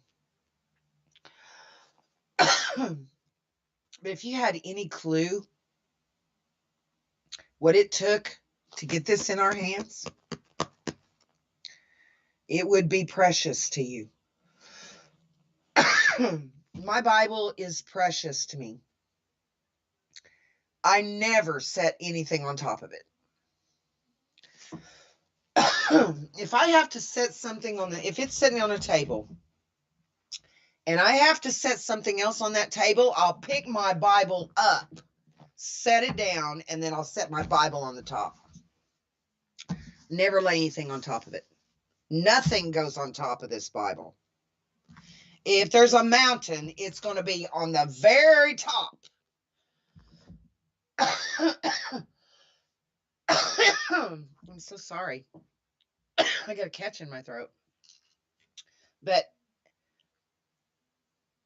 But if you had any clue what it took to get this in our hands, it would be precious to you. My Bible is precious to me. I never set anything on top of it. If I have to set something if it's sitting on a table and I have to set something else on that table, I'll pick my Bible up, set it down, and then I'll set my Bible on the top. Never lay anything on top of it. Nothing goes on top of this Bible. If there's a mountain, it's going to be on the very top. I'm so sorry. I got a catch in my throat. But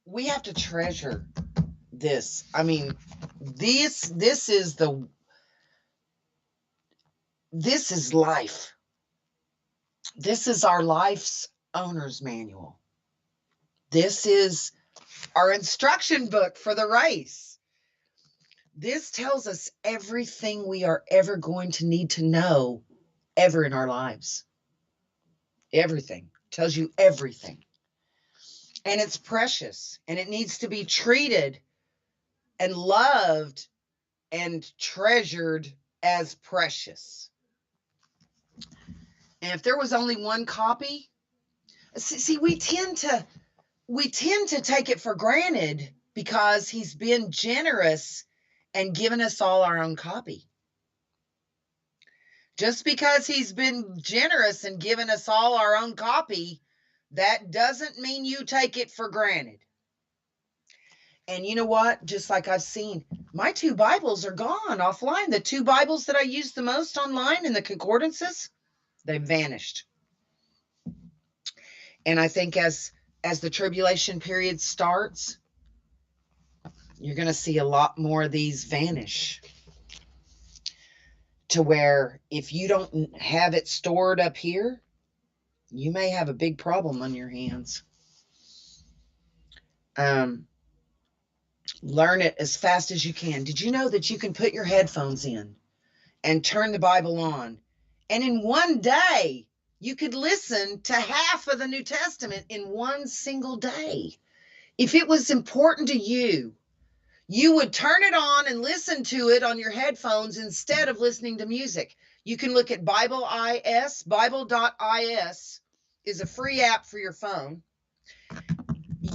we have to treasure this. I mean, this is life. This is our life's owner's manual. This is our instruction book for the race. This tells us everything we are ever going to need to know ever in our lives. Everything. Tells you everything. And it's precious, and it needs to be treated and loved and treasured as precious. And if there was only one copy, see, we tend to take it for granted because he's been generous and given us all our own copy. Just because he's been generous and given us all our own copy, that doesn't mean you take it for granted. And you know what? Just like I've seen, my 2 Bibles are gone offline. The 2 Bibles that I use the most online in the concordances, they've vanished. And I think as the tribulation period starts, you're going to see a lot more of these vanish. To where if you don't have it stored up here, you may have a big problem on your hands. Learn it as fast as you can. Did you know that you can put your headphones in and turn the Bible on, and in one day you could listen to half of the New Testament in one single day? If it was important to you, you would turn it on and listen to it on your headphones instead of listening to music. You can look at Bible.is. Bible.is is a free app for your phone.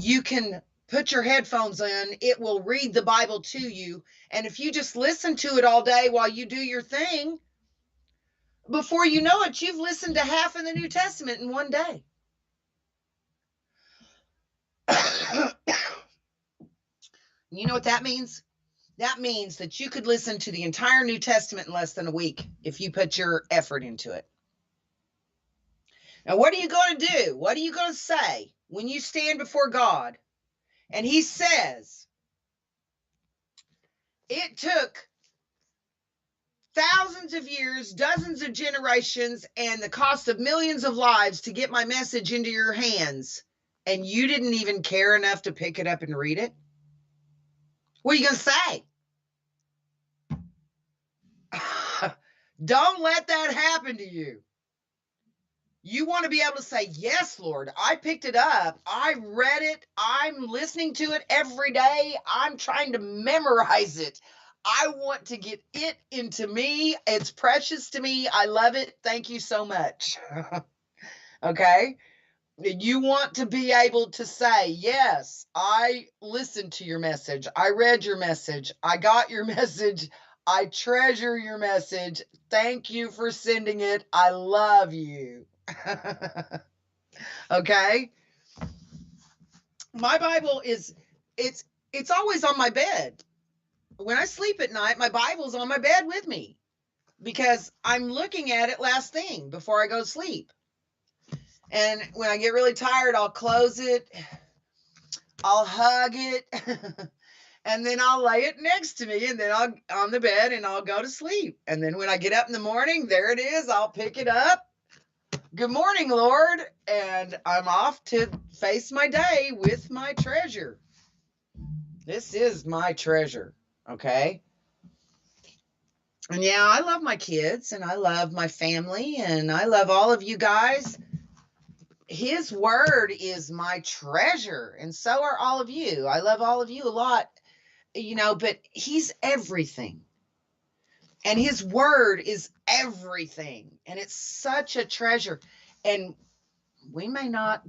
You can put your headphones in. It will read the Bible to you. And if you just listen to it all day while you do your thing, before you know it, you've listened to half of the New Testament in one day. You know what that means? That means that you could listen to the entire New Testament in less than a week if you put your effort into it. Now, what are you going to do? What are you going to say when you stand before God? And he says, it took thousands of years, dozens of generations, and the cost of millions of lives to get my message into your hands, and you didn't even care enough to pick it up and read it? What are you going to say? Don't let that happen to you. You want to be able to say, yes, Lord, I picked it up. I read it. I'm listening to it every day. I'm trying to memorize it. I want to get it into me. It's precious to me. I love it. Thank you so much. Okay? You want to be able to say, yes, I listened to your message. I read your message. I got your message. I treasure your message. Thank you for sending it. I love you. Okay? My Bible is, it's always on my bed. When I sleep at night, my Bible's on my bed with me because I'm looking at it last thing before I go to sleep. And when I get really tired, I'll close it. I'll hug it. And then I'll lay it next to me, and then I'll on the bed, and I'll go to sleep. And then when I get up in the morning, there it is. I'll pick it up. Good morning, Lord. And I'm off to face my day with my treasure. This is my treasure, okay? And yeah, I love my kids, and I love my family, and I love all of you guys. His word is my treasure, and so are all of you. I love all of you a lot. But he's everything. And his word is everything. And it's such a treasure. And we may not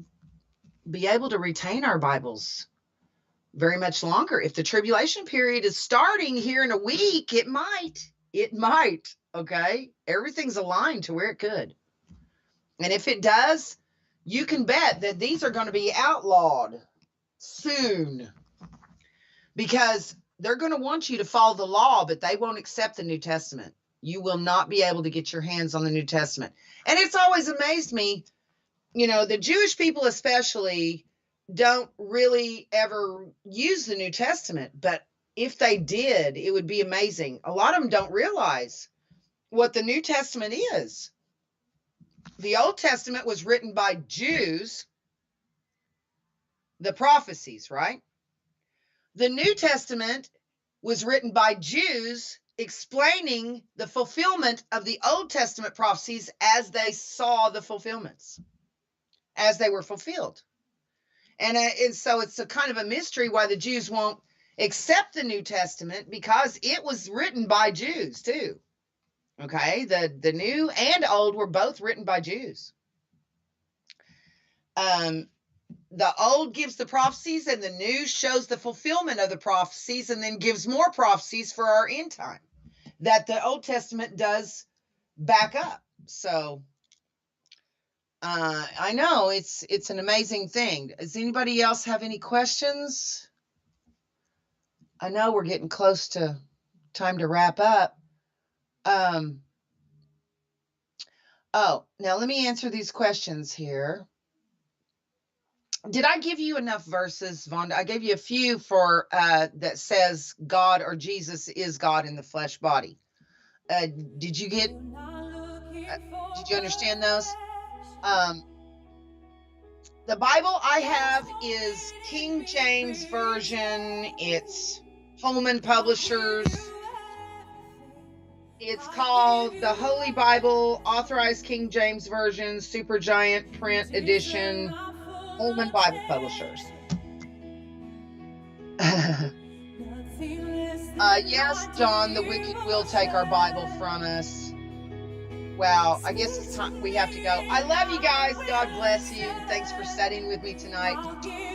be able to retain our Bibles very much longer. If the tribulation period is starting here in a week, it might. Okay? Everything's aligned to where it could. And if it does, you can bet that these are going to be outlawed soon. Because they're going to want you to follow the law, but they won't accept the New Testament. You will not be able to get your hands on the New Testament. And it's always amazed me, the Jewish people especially don't really ever use the New Testament. But if they did, it would be amazing. A lot of them don't realize what the New Testament is. The Old Testament was written by Jews, the prophecies, right? The New Testament was written by Jews explaining the fulfillment of the Old Testament prophecies as they saw the fulfillments, as they were fulfilled. And so it's a kind of a mystery why the Jews won't accept the New Testament, because it was written by Jews too. Okay, the New and Old were both written by Jews. The Old gives the prophecies, and the New shows the fulfillment of the prophecies, and then gives more prophecies for our end time that the Old Testament does back up. So I know it's an amazing thing. Does anybody else have any questions? I know we're getting close to time to wrap up. Now let me answer these questions here. Did I give you enough verses, Vonda? I gave you a few for that says God or Jesus is God in the flesh body. Did you understand those? The Bible I have is King James Version. It's Holman Publishers. It's called the Holy Bible, Authorized King James Version, Supergiant Print Edition, Holman Bible Publishers. Yes, John, the wicked will take our Bible from us. Well, I guess it's time we have to go. I love you guys. God bless you. Thanks for studying with me tonight.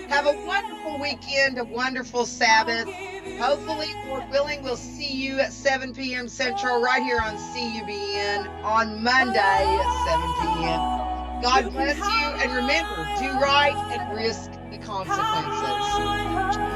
Have a wonderful weekend, a wonderful Sabbath. Hopefully, Lord willing, we'll see you at 7 p.m. Central right here on CUBN on Monday at 7 p.m. God bless you, and remember, do right and risk the consequences.